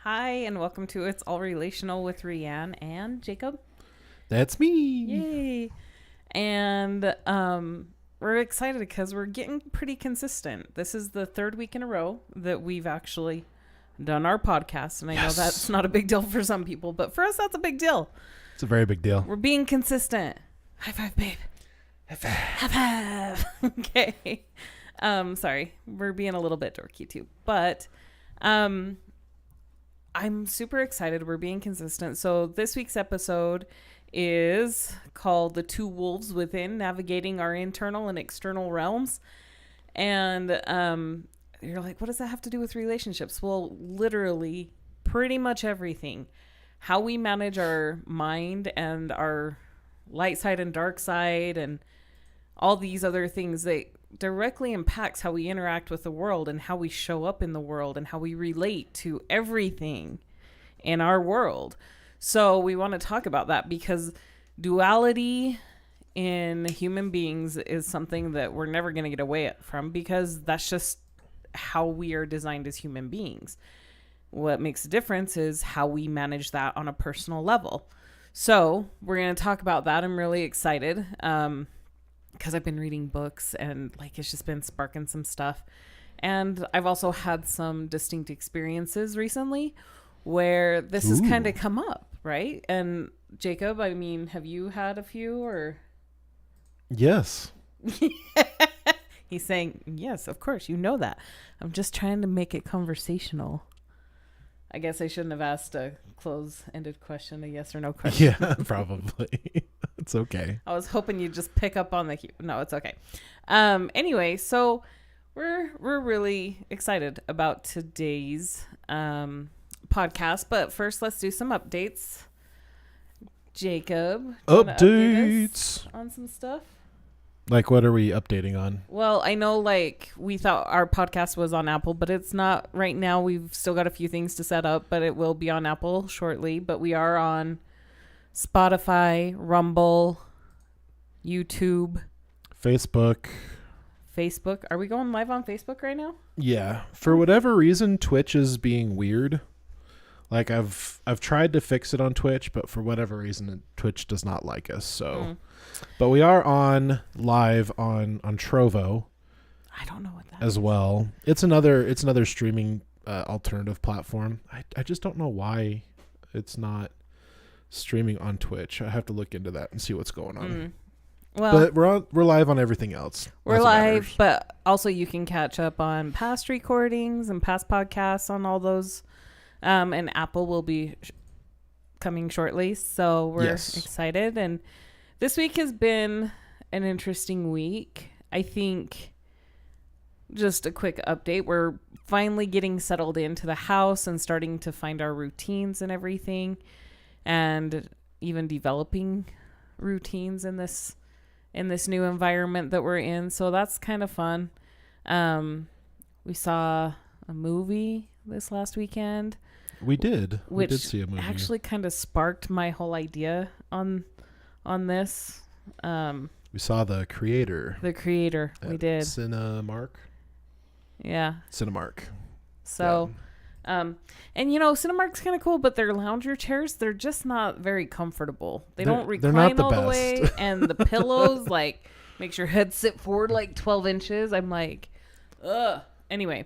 Hi, and welcome to It's All Relational with Reanne and Jacob. That's me. Yay! And we're excited because we're getting pretty consistent. This is the third week in a row that we've actually done our podcast, and I know that's not a big deal for some people, but for us, that's a big deal. It's a very big deal. We're being consistent. High five, babe. High five. High five. Okay. Sorry, we're being a little bit dorky too, but I'm super excited. We're being consistent. So this week's episode is called The Two Wolves Within, Navigating Our Internal and External Realms. And you're like, what does that have to do with relationships? Well, literally pretty much everything. How we manage our mind and our light side and dark side and all these other things that directly impacts how we interact with the world and how we show up in the world and how we relate to everything in our world. So we want to talk about that because duality in human beings is something that we're never going to get away from because that's just how we are designed as human beings. What makes a difference is how we manage that on a personal level. So we're going to talk about that. I'm really excited. Because I've been reading books and like it's just been sparking some stuff. And I've also had some distinct experiences recently where this has kind of come up, right? And Jacob, I mean, have you had a few or? Yes. He's saying, yes, of course, you know that. I'm just trying to make it conversational. I guess I shouldn't have asked a close-ended question, a yes or no question. Yeah, probably. It's okay. I was hoping you'd just pick up on the no, it's okay. Anyway, so we're really excited about today's podcast, but first let's do some updates. Jacob, Updates on some stuff. Like, what are we updating on? Well, I know like we thought our podcast was on Apple, but it's not right now. We've still got a few things to set up, but it will be on Apple shortly. But we are on Spotify, Rumble, YouTube, Facebook. Are we going live on Facebook right now? Yeah. For whatever reason, Twitch is being weird. Like I've tried to fix it on Twitch, but for whatever reason, Twitch does not like us. So, but we are on live on Trovo. I don't know what that as is. well. It's another streaming alternative platform. I just don't know why it's not streaming on Twitch. I have to look into that and see what's going on. Well, but we're live on everything else. We're live, but also you can catch up on past recordings and past podcasts on all those. And Apple will be coming shortly, so we're excited. And this week has been an interesting week. I think just a quick update. We're finally getting settled into the house and starting to find our routines and everything, and even developing routines in this new environment that we're in. So that's kind of fun. We saw a movie this last weekend. We did see a movie. Actually kind of sparked my whole idea on this. We saw The Creator. We did. Cinemark. Yeah. Cinemark. So, and you know, Cinemark's kind of cool, but their lounger chairs, they're just not very comfortable. They don't recline all the way, and the pillows like makes your head sit forward like 12 inches. I'm like, ugh. Anyway.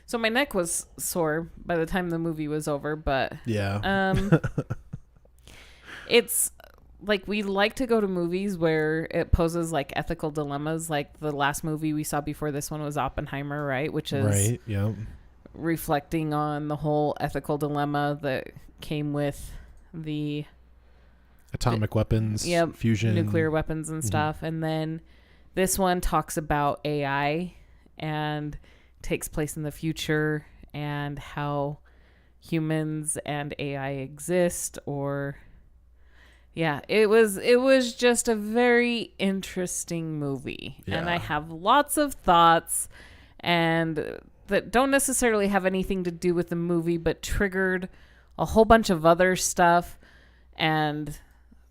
So my neck was sore by the time the movie was over, but yeah, it's like we like to go to movies where it poses like ethical dilemmas. Like the last movie we saw before this one was Oppenheimer, right? Which is reflecting on the whole ethical dilemma that came with the atomic weapons, fusion, nuclear weapons and stuff. And then this one talks about AI and takes place in the future and how humans and AI exist. It was just a very interesting movie. And I have lots of thoughts and that don't necessarily have anything to do with the movie, but triggered a whole bunch of other stuff. And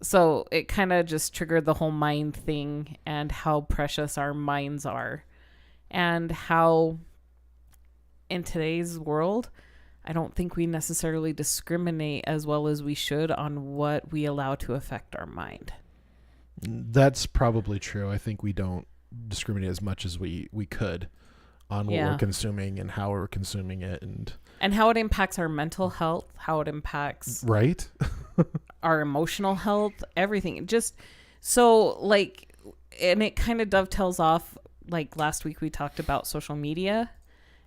so it kind of just triggered the whole mind thing and how precious our minds are and how in today's world, I don't think we necessarily discriminate as well as we should on what we allow to affect our mind. That's probably true. I think we don't discriminate as much as we could on what we're consuming and how we're consuming it, and how it impacts our mental health, how it impacts right our emotional health, everything. Just so like, and it kind of dovetails off, like last week we talked about social media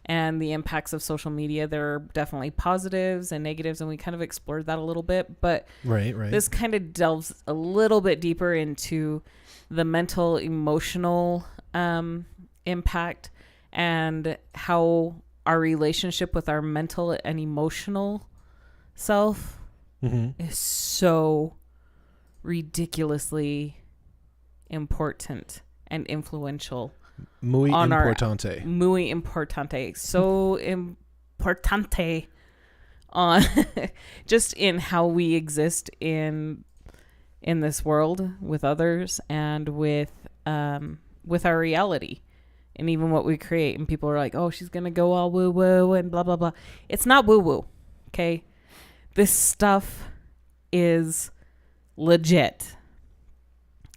and the impacts of social media. There are definitely positives and negatives, and we kind of explored that a little bit, but right. This kind of delves a little bit deeper into the mental, emotional impact, and how our relationship with our mental and emotional self is so ridiculously important and influential. Muy importante. Muy importante. So importante on just in how we exist in this world with others and with our reality. And even what we create. And people are like, oh, she's going to go all woo woo and blah, blah, blah. It's not woo woo. Okay. This stuff is legit.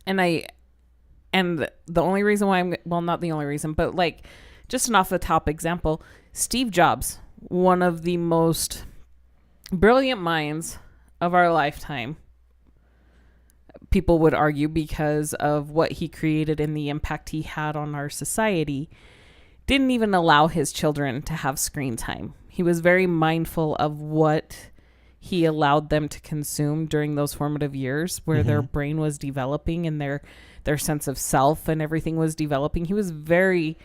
And the only reason why not the only reason, but like just an off the top example, Steve Jobs, one of the most brilliant minds of our lifetime, people would argue, because of what he created and the impact he had on our society, didn't even allow his children to have screen time. He was very mindful of what he allowed them to consume during those formative years where their brain was developing and their sense of self and everything was developing. He was very,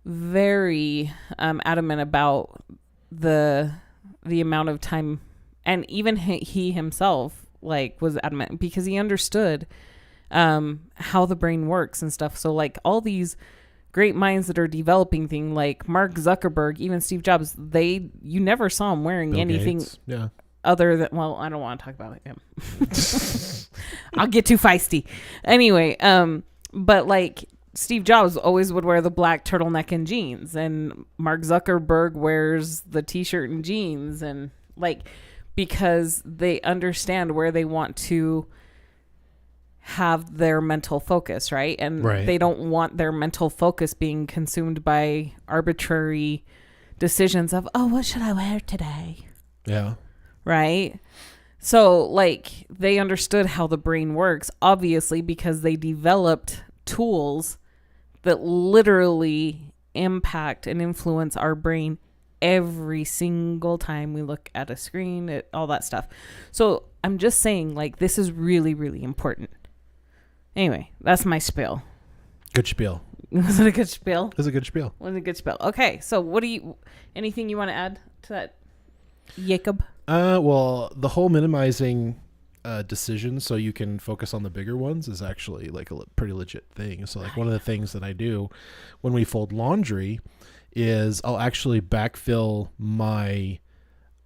very adamant about the amount of time, and even he himself like was adamant because he understood how the brain works and stuff. So like all these great minds that are developing things like Mark Zuckerberg, even Steve Jobs, you never saw him wearing Bill anything Gates. Yeah. Other than, well, I don't want to talk about him. I'll get too feisty. Anyway, but like Steve Jobs always would wear the black turtleneck and jeans, and Mark Zuckerberg wears the t-shirt and jeans, and like, because they understand where they want to have their mental focus, right? And they don't want their mental focus being consumed by arbitrary decisions of, oh, what should I wear today? Yeah. Right? So, like, they understood how the brain works, obviously, because they developed tools that literally impact and influence our brain every single time we look at a screen, all that stuff. So I'm just saying, like, this is really, really important. Anyway, that's my spiel. Good spiel. Was it a good spiel? It was a good spiel. Was it a good spiel? Okay, so anything you want to add to that, Jacob? Well, the whole minimizing decisions so you can focus on the bigger ones is actually like a pretty legit thing. So like one of the things that I do when we fold laundry is I'll actually backfill my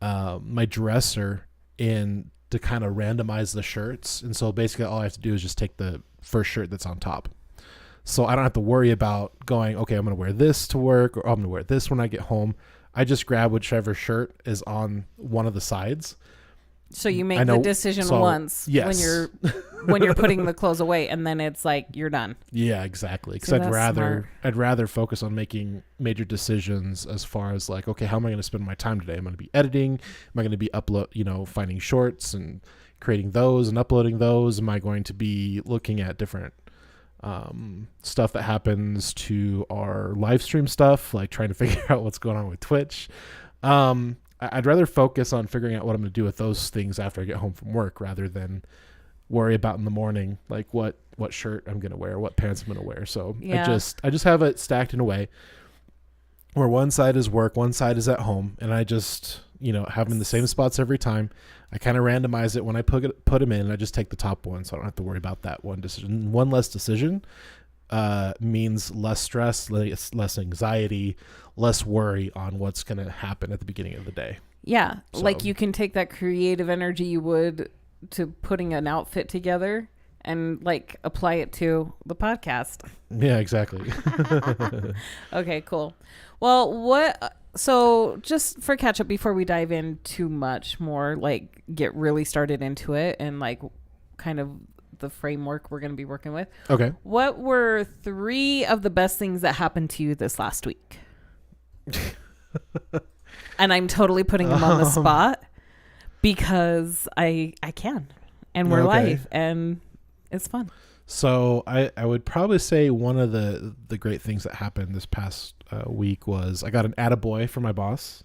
my dresser in to kind of randomize the shirts. And so basically all I have to do is just take the first shirt that's on top. So I don't have to worry about going, okay, I'm going to wear this to work, or I'm going to wear this when I get home. I just grab whichever shirt is on one of the sides. So you make the decision once when you're putting the clothes away, and then it's like you're done. Yeah, exactly. Because I'd rather focus on making major decisions as far as like, okay, how am I going to spend my time today? Am I going to be editing? Am I going to be finding shorts and creating those and uploading those? Am I going to be looking at different stuff that happens to our live stream stuff, like trying to figure out what's going on with Twitch? I'd rather focus on figuring out what I'm going to do with those things after I get home from work rather than worry about in the morning, like what shirt I'm going to wear, what pants I'm going to wear. So I just have it stacked in a way where one side is work, one side is at home, and I just, have them in the same spots every time. I kind of randomize it when I put them in. I just take the top one, so I don't have to worry about that one decision. One less decision means less stress, less anxiety, less worry on what's going to happen at the beginning of the day. Yeah, so, like you can take that creative energy you would to putting an outfit together and like apply it to the podcast. Yeah, exactly. Okay, cool. Well, So just for catch up before we dive in too much more, like get really started into it and like kind of the framework we're going to be working with. Okay. What were 3 of the best things that happened to you this last week? And I'm totally putting them on the spot because I can, and we're live and it's fun. So I would probably say one of the great things that happened this past week was I got an attaboy from my boss,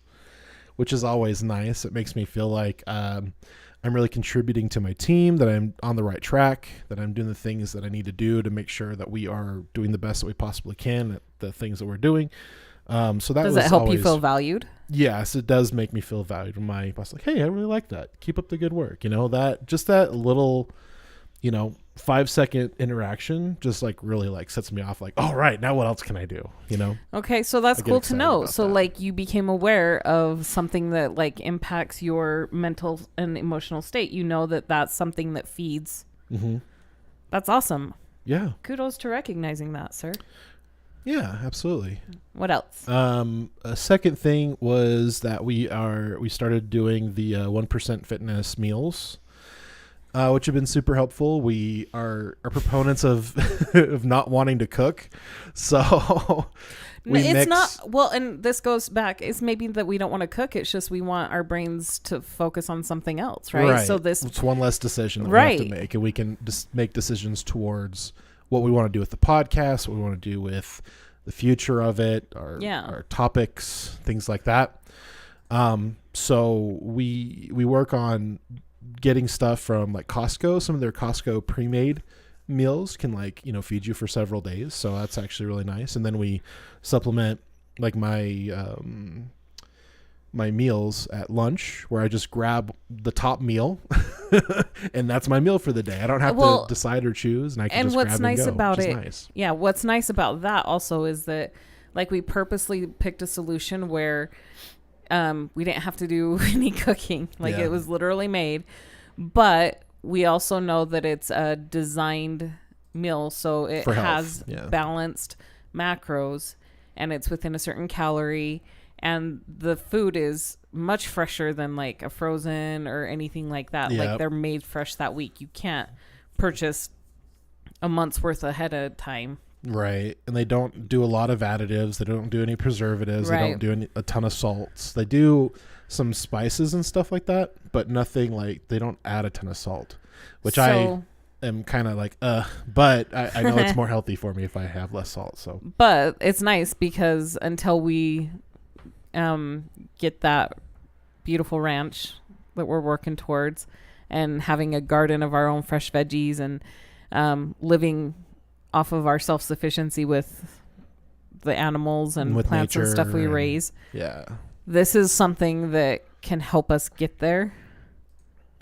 which is always nice. It makes me feel like I'm really contributing to my team, that I'm on the right track, that I'm doing the things that I need to do to make sure that we are doing the best that we possibly can at the things that we're doing. So that does it help you feel valued? Yes, it does make me feel valued. My boss like, hey, I really like that. Keep up the good work. That little, 5-second interaction just like really like sets me off. Like, all right, now what else can I do? Okay, so that's cool to know. So like you became aware of something that like impacts your mental and emotional state. You know that that's something that feeds. Mm-hmm. That's awesome. Yeah. Kudos to recognizing that, sir. Yeah, absolutely. What else? A second thing was that we started doing the 1% fitness meals, which have been super helpful. We are proponents of of not wanting to cook, so and this goes back. It's maybe that we don't want to cook. It's just we want our brains to focus on something else, right? So it's one less decision that we have to make, and we can just make decisions towards what we want to do with the podcast, what we want to do with the future of it, our topics, things like that. So we work on getting stuff from like Costco. Some of their Costco pre-made meals can feed you for several days. So that's actually really nice. And then we supplement like my meals at lunch, where I just grab the top meal and that's my meal for the day. I don't have to decide or choose, and I can just grab and go. What's nice about that also is that like we purposely picked a solution where we didn't have to do any cooking. It was literally made, but we also know that it's a designed meal, so it has balanced macros and it's within a certain calorie. And the food is much fresher than like a frozen or anything like that. Yep. Like they're made fresh that week. You can't purchase a month's worth ahead of time. Right. And they don't do a lot of additives. They don't do any preservatives. Right. They don't do a ton of salts. They do some spices and stuff like that, but nothing like, they don't add a ton of salt, which I am kind of like, but I know it's more healthy for me if I have less salt. So, but it's nice because until we get that beautiful ranch that we're working towards and having a garden of our own fresh veggies and living off of our self-sufficiency with the animals and with plants and stuff we raise. Yeah. This is something that can help us get there.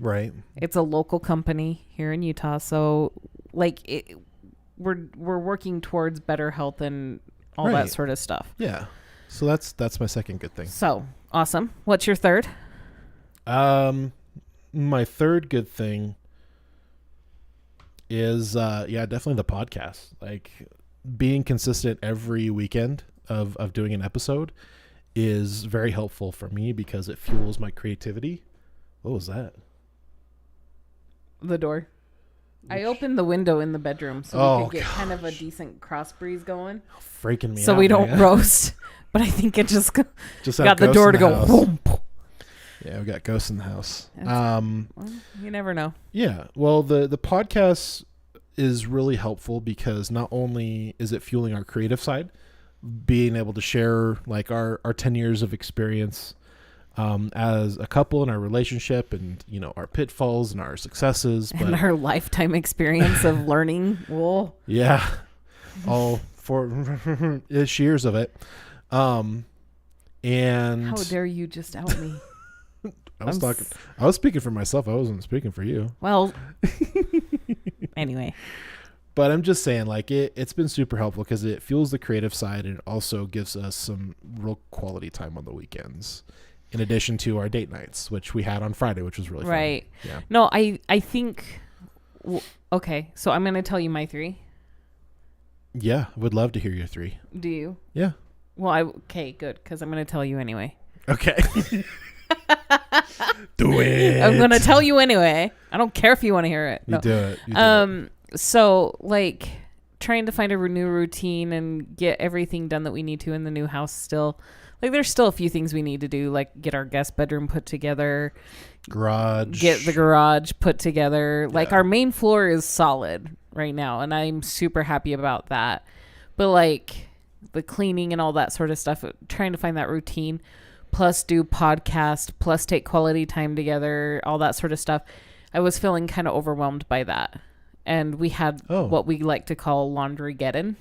Right. It's a local company here in Utah. So we're working towards better health and all that sort of stuff. Yeah. So that's my second good thing. So awesome. What's your third? My third good thing is definitely the podcast. Like being consistent every weekend of doing an episode is very helpful for me because it fuels my creativity. What was that? The door. I opened the window in the bedroom so we could get kind of a decent cross breeze going. Freaking me out. So we don't roast. But I think it just got the door to go boom. Yeah, we got ghosts in the house. You never know. Yeah. Well, the podcast is really helpful because not only is it fueling our creative side, being able to share like our 10 years of experience as a couple in our relationship and, our pitfalls and our successes. And our lifetime experience of learning. Whoa. Yeah. All 4-ish years of it. And how dare you just out me? I was speaking for myself. I wasn't speaking for you. Well, anyway. But I'm just saying, like, it's been super helpful because it fuels the creative side and it also gives us some real quality time on the weekends, in addition to our date nights, which we had on Friday, which was really fun. Right. Yeah. No, I think, okay, so I'm going to tell you my 3. Yeah, would love to hear your 3. Do you? Yeah. Well, okay, good, because I'm going to tell you anyway. Okay. Do it. I'm going to tell you anyway. I don't care if you want to hear it. You do it. You do it. So, like, trying to find a new routine and get everything done that we need to in the new house still. Like, there's still a few things we need to do, like get our guest bedroom put together. Garage. Get the garage put together. Yeah. Like, our main floor is solid right now, and I'm super happy about that. But, like, the cleaning and all that sort of stuff, trying to find that routine, plus do podcast, plus take quality time together, all that sort of stuff. I was feeling kind of overwhelmed by that. And we had what we like to call laundry-geddon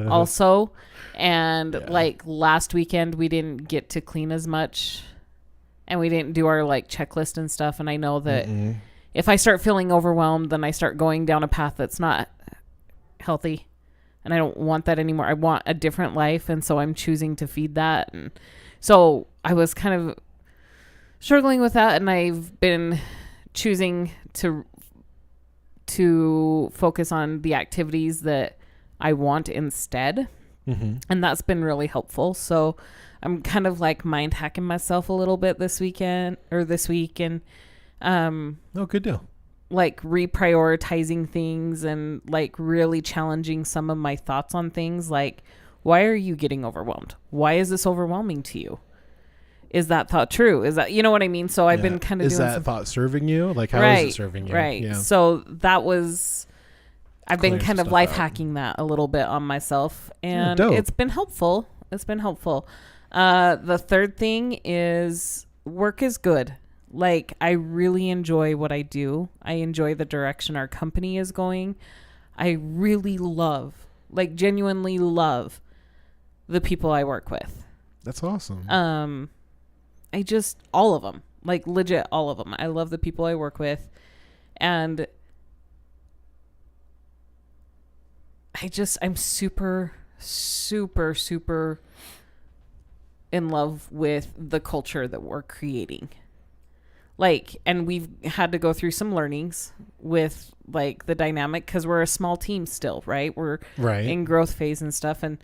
also. And like last weekend, we didn't get to clean as much, and we didn't do our like checklist and stuff. And I know that if I start feeling overwhelmed, then I start going down a path that's not healthy. And I don't want that anymore. I want a different life. And so I'm choosing to feed that. And so I was kind of struggling with that. And I've been choosing to focus on the activities that I want instead. And that's been really helpful. So I'm kind of like mind hacking myself a little bit this week. And good deal. Like reprioritizing things and like really challenging some of my thoughts on things. Like, why are you getting overwhelmed? Why is this overwhelming to you? Is that thought true? Is that, you know what I mean? So I've been kind of doing that thought serving you? Like, how is it serving you? Right. Yeah. So that was, I've been kind of life hacking that a little bit on myself, and it's been helpful. It's been helpful. The third thing is work is good. Like, I really enjoy what I do. I enjoy the direction our company is going. I really love, like genuinely love the people I work with. That's awesome. All of them, like legit all of them. I love the people I work with. And I'm super, super, super in love with the culture that we're creating. Like, and we've had to go through some learnings with like the dynamic, because we're a small team still, right? We're in growth phase and stuff. And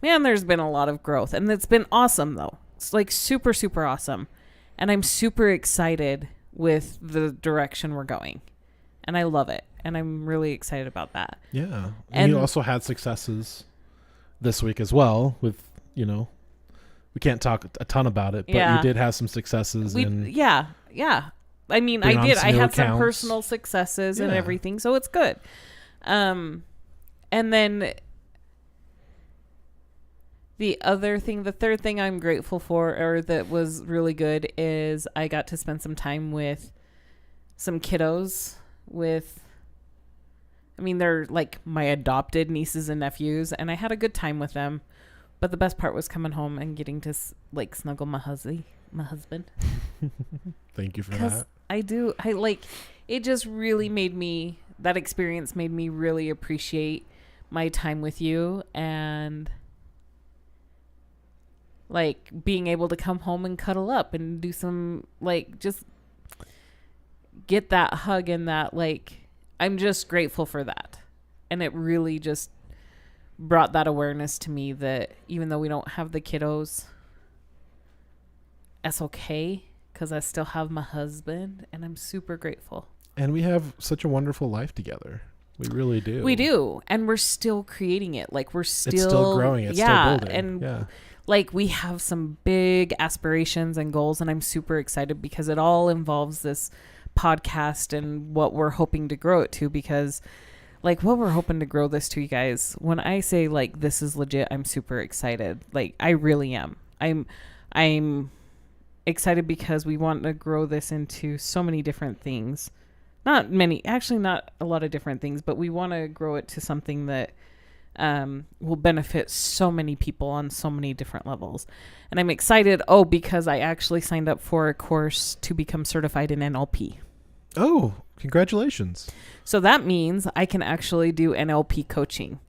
man, there's been a lot of growth, and it's been awesome though. It's like super, super awesome. And I'm super excited with the direction we're going, and I love it. And I'm really excited about that. Yeah. And you also had successes this week as well with, we can't talk a ton about it, but you did have some successes. Yeah. I mean, I did. I had some personal successes and everything, so it's good. And then the third thing I'm grateful for, or that was really good, is I got to spend some time with some kiddos they're like my adopted nieces and nephews, and I had a good time with them. But the best part was coming home and getting to like snuggle my husband. Thank you for that. It just really that experience made me really appreciate my time with you, and like being able to come home and cuddle up and do some, like, just get that hug, and that, like, I'm just grateful for that. And it really just brought that awareness to me that even though we don't have the kiddos, that's okay, because I still have my husband, and I'm super grateful. And we have such a wonderful life together. We really do. We do. And we're still creating it. Like, it's still growing. It's still building. And like, we have some big aspirations and goals, and I'm super excited because it all involves this podcast and what we're hoping to grow it to. Because like, what we're hoping to grow this to, you guys, when I say like this is legit, I'm super excited. Like, I really am. I'm excited because we want to grow this into so many different things. Not a lot of different things, but we want to grow it to something that will benefit so many people on so many different levels. And I'm excited, because I actually signed up for a course to become certified in NLP. Oh, congratulations. So that means I can actually do NLP coaching.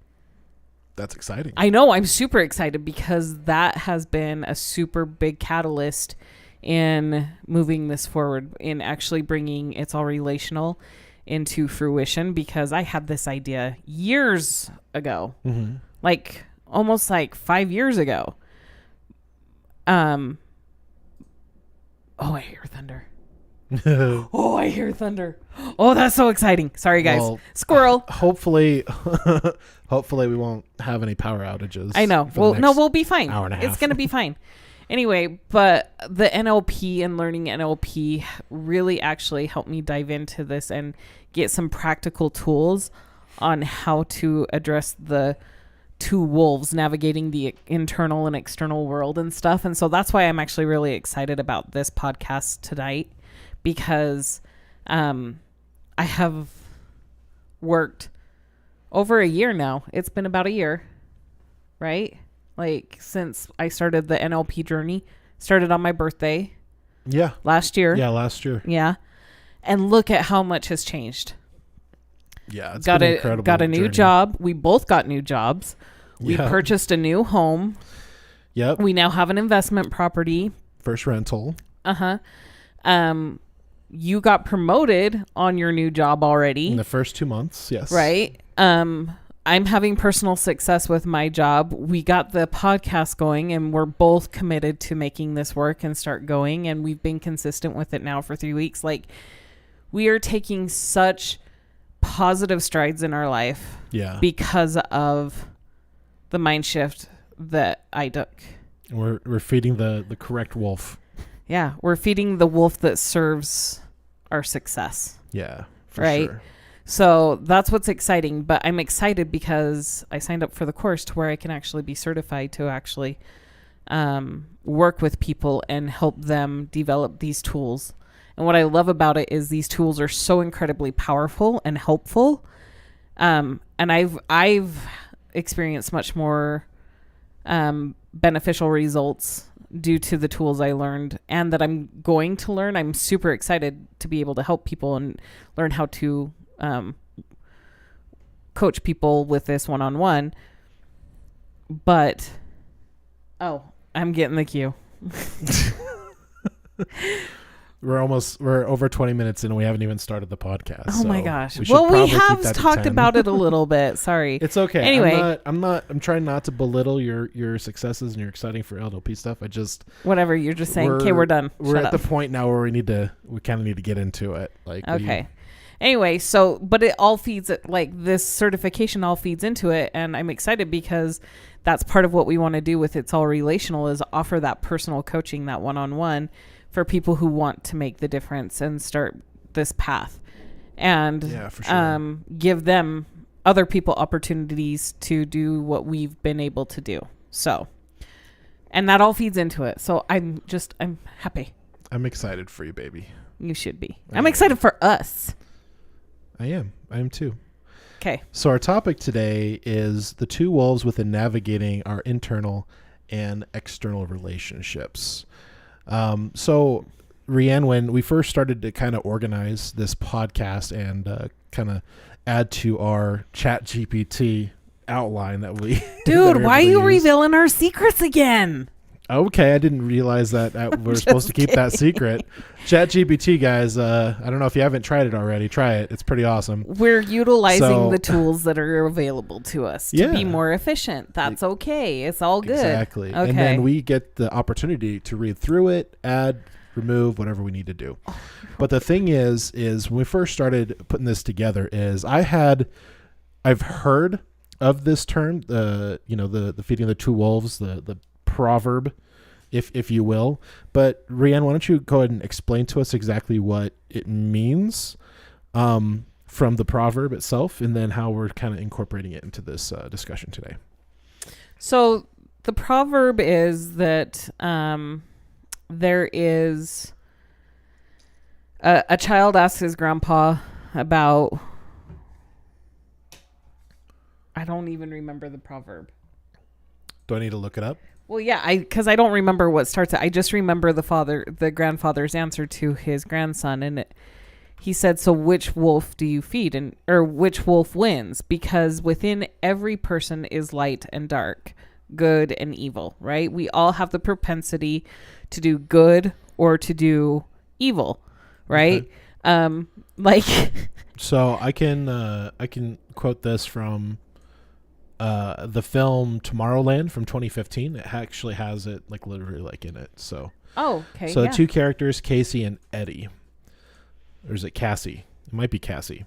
That's exciting. I know. I'm super excited because that has been a super big catalyst in moving this forward, in actually bringing It's All Relational into fruition, because I had this idea years ago, like almost like 5 years ago. Oh, I hear thunder. Oh, I hear thunder. Oh, that's so exciting. Sorry, guys. Well, Squirrel. Hopefully we won't have any power outages. I know. Well, no, we'll be fine. Hour and a half. It's going to be fine. Anyway, but the NLP and learning NLP really actually helped me dive into this and get some practical tools on how to address the two wolves navigating the internal and external world and stuff. And so that's why I'm actually really excited about this podcast tonight, because I have worked over a year now. It's been about a year, right? Like since I started the NLP journey, started on my birthday. Yeah. Last year. Yeah, last year. Yeah. And look at how much has changed. Yeah, it's been an incredible got a new journey. job. We both got new jobs. We Yeah. purchased a new home. Yep. We now have an investment property. First rental. Uh-huh. You got promoted on your new job already. In the first 2 months, yes. Right. I'm having personal success with my job. We got the podcast going and we're both committed to making this work and start going. And we've been consistent with it now for 3 weeks. Like, we are taking such positive strides in our life. Yeah. Because of the mind shift that I took. We're feeding the correct wolf. Yeah. We're feeding the wolf that serves our success. Yeah. For right. Sure. So that's what's exciting, but I'm excited because I signed up for the course to where I can actually be certified to actually work with people and help them develop these tools. And what I love about it is these tools are so incredibly powerful and helpful. And I've experienced much more beneficial results due to the tools I learned and that I'm going to learn. I'm super excited to be able to help people and learn how to coach people with this one-on-one. But I'm getting the cue. We're over 20 minutes in and we haven't even started the podcast. Oh my gosh. We have talked about it a little bit. Sorry. It's okay. Anyway, I'm trying not to belittle your successes and your exciting for LLP stuff. Whatever, you're just saying, okay, we're done. We're at the point now where we kind of need to get into it. Like, okay. Anyway, but it all feeds it, like this certification all feeds into it. And I'm excited because that's part of what we want to do with It's All Relational is offer that personal coaching, that one-on-one for people who want to make the difference and start this path and for sure. Give them other people opportunities to do what we've been able to do. So, and that all feeds into it. So I'm happy. I'm excited for you, baby. You should be. I'm excited for us. I am too. Okay. So our topic today is the two wolves within navigating our internal and external relationships. So Reanne, when we first started to kind of organize this podcast and kind of add to our ChatGPT outline that we dude, why are you revealing our secrets again? Okay, I didn't realize that we're supposed to keep that secret. ChatGPT, guys, I don't know if you haven't tried it already. Try it. It's pretty awesome. We're utilizing the tools that are available to us to be more efficient. That's okay. It's all good. Exactly. Okay. And then we get the opportunity to read through it, add, remove, whatever we need to do. But the thing is when we first started putting this together is I've heard of this term, the feeding the two wolves, the proverb, if you will. But Reanne, why don't you go ahead and explain to us exactly what it means from the proverb itself, and then how we're kind of incorporating it into this discussion today. So the proverb is that there is a child asks his grandpa about, I don't even remember the proverb. Do I need to look it up? Well, yeah, because I don't remember what starts it. I just remember the grandfather's answer to his grandson, and he said, "So which wolf do you feed, or which wolf wins? Because within every person is light and dark, good and evil, right? We all have the propensity to do good or to do evil, right? Okay. So I can quote this from the film Tomorrowland from 2015. It actually has it like literally like in it. So okay. the two characters, Casey and Eddie. Or is it Cassie? It might be Cassie.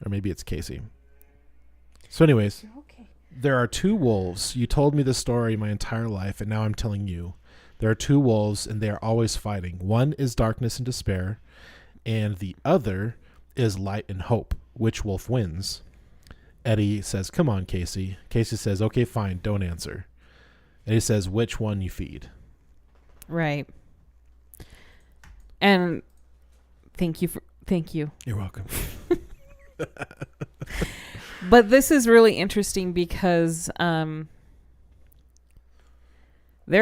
Or maybe it's Casey. So anyways, okay. There are two wolves. You told me this story my entire life, and now I'm telling you. There are two wolves, and they are always fighting. One is darkness and despair, and the other is light and hope. Which wolf wins? Eddie says, come on, Casey. Casey says, okay, fine, don't answer. And he says, which one you feed? Right. And thank you. You're welcome. But this is really interesting because there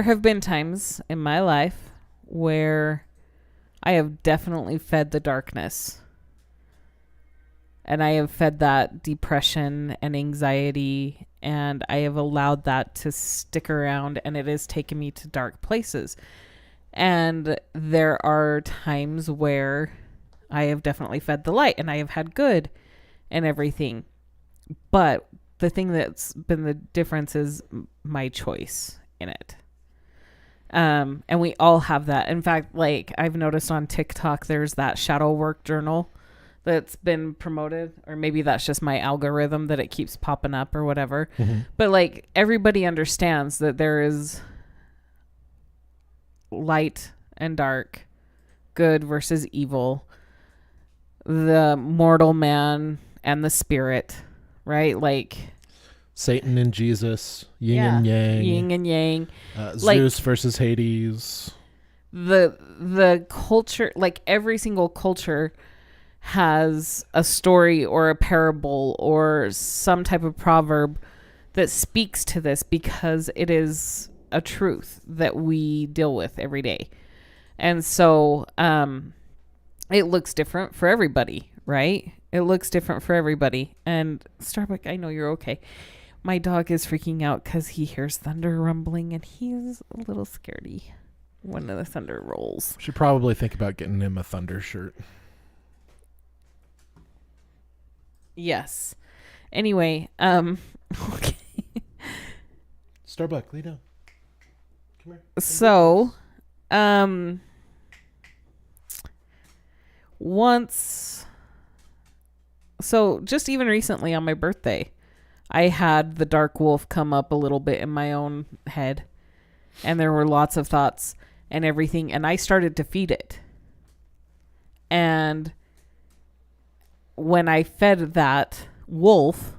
have been times in my life where I have definitely fed the darkness. And I have fed that depression and anxiety, and I have allowed that to stick around, and it has taken me to dark places. And there are times where I have definitely fed the light, and I have had good and everything. But the thing that's been the difference is my choice in it. And we all have that. In fact, like I've noticed on TikTok, there's that shadow work journal that's been promoted, or maybe that's just my algorithm that it keeps popping up or whatever. Mm-hmm. But like everybody understands that there is light and dark, good versus evil, the mortal man and the spirit, right? Like Satan and Jesus, yin and yang. Zeus versus Hades. The culture, like every single culture has a story or a parable or some type of proverb that speaks to this, because it is a truth that we deal with every day. And so it looks different for everybody, right? It looks different for everybody. And Starbuck, I know you're okay. My dog is freaking out because he hears thunder rumbling, and he's a little scaredy when the thunder rolls. Should probably think about getting him a thunder shirt. Yes. Anyway, okay. Starbuck, lay down. Come here. So, just even recently on my birthday, I had the dark wolf come up a little bit in my own head, and there were lots of thoughts and everything, and I started to feed it. And when I fed that wolf,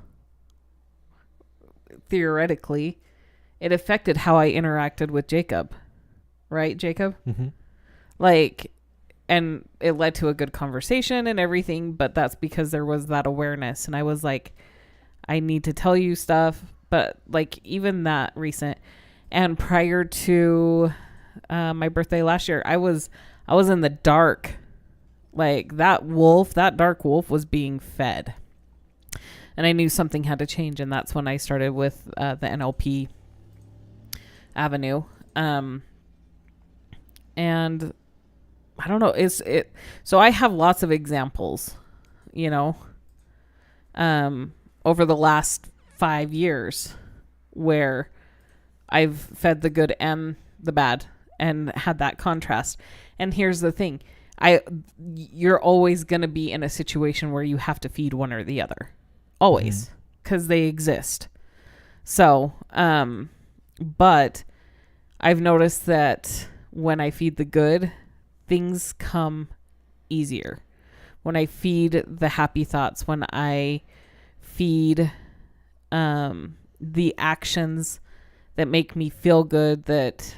theoretically, it affected how I interacted with Jacob. Right, Jacob? Mm-hmm. Like, and it led to a good conversation and everything, but that's because there was that awareness. And I was like, I need to tell you stuff. But like even that recent, and prior to my birthday last year, I was in the dark. Like that dark wolf was being fed. And I knew something had to change. And that's when I started with the NLP avenue. And I don't know, so I have lots of examples, over the last 5 years where I've fed the good and the bad and had that contrast. And here's the thing. You're always going to be in a situation where you have to feed one or the other. Always. Because they exist. So, but I've noticed that when I feed the good, things come easier. When I feed the happy thoughts, when I feed the actions that make me feel good, that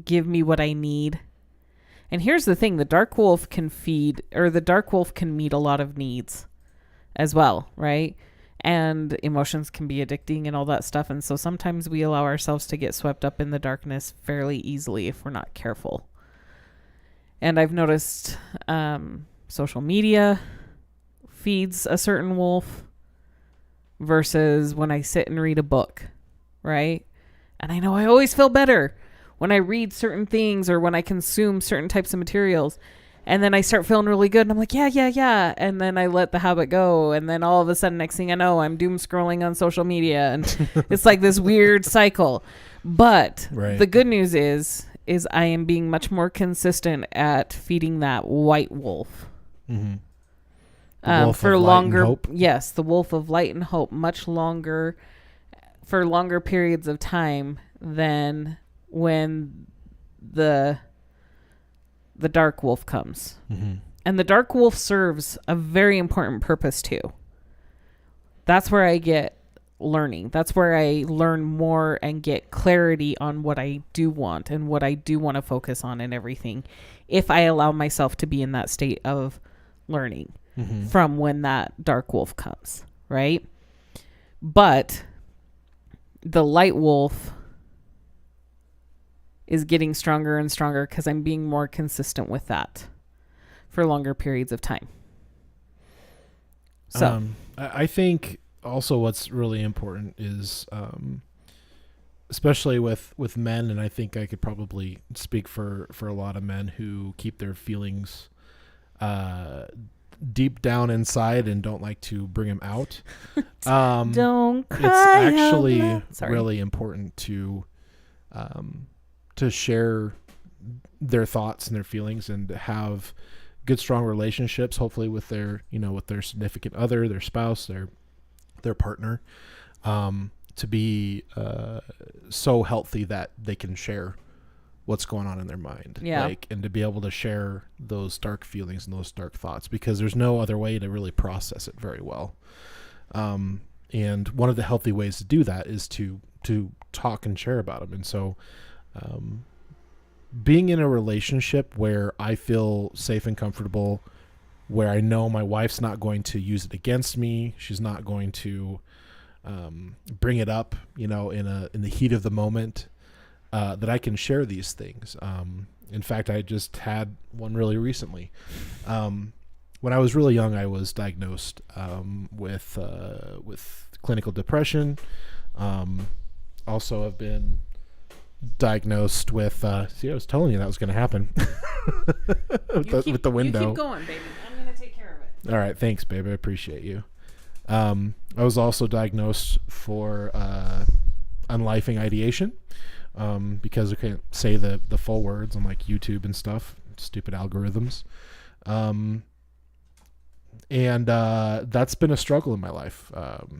give me what I need. And here's the thing, the dark wolf can meet a lot of needs as well, right? And emotions can be addicting and all that stuff. And so sometimes we allow ourselves to get swept up in the darkness fairly easily if we're not careful. And I've noticed social media feeds a certain wolf versus when I sit and read a book, right? And I know I always feel better when I read certain things or when I consume certain types of materials. And then I start feeling really good. And I'm like, yeah. And then I let the habit go. And then all of a sudden, next thing I know, I'm doom scrolling on social media. And it's like this weird cycle. But the good news is I am being much more consistent at feeding that white wolf. For longer. Yes, the wolf of light and hope, much longer, for longer periods of time than when the dark wolf comes. And the dark wolf serves a very important purpose too. That's where I get learning. That's where I learn more and get clarity on what I do want and what I do want to focus on and everything, if I allow myself to be in that state of learning from when that dark wolf comes, right? But the light wolf is getting stronger and stronger because I'm being more consistent with that for longer periods of time. So I think also what's really important is, especially with men, and I think I could probably speak for a lot of men who keep their feelings deep down inside and don't like to bring them out. Don't cry. It's actually really important to share their thoughts and their feelings and have good, strong relationships, hopefully with their significant other, their spouse, their partner, to be so healthy that they can share what's going on in their mind. And to be able to share those dark feelings and those dark thoughts, because there's no other way to really process it very well. And one of the healthy ways to do that is to talk and share about them. And so, being in a relationship where I feel safe and comfortable, where I know my wife's not going to use it against me, she's not going to bring it up, in the heat of the moment, that I can share these things. In fact, I just had one really recently. When I was really young, I was diagnosed with clinical depression. Also, I've been diagnosed with I was telling you that was going to happen. with the window. You keep going, baby. I'm going to take care of it. All right, thanks, baby. I appreciate you. I was also diagnosed for unlifing ideation, because I can't say the full words on like YouTube and stuff, stupid algorithms. And that's been a struggle in my life.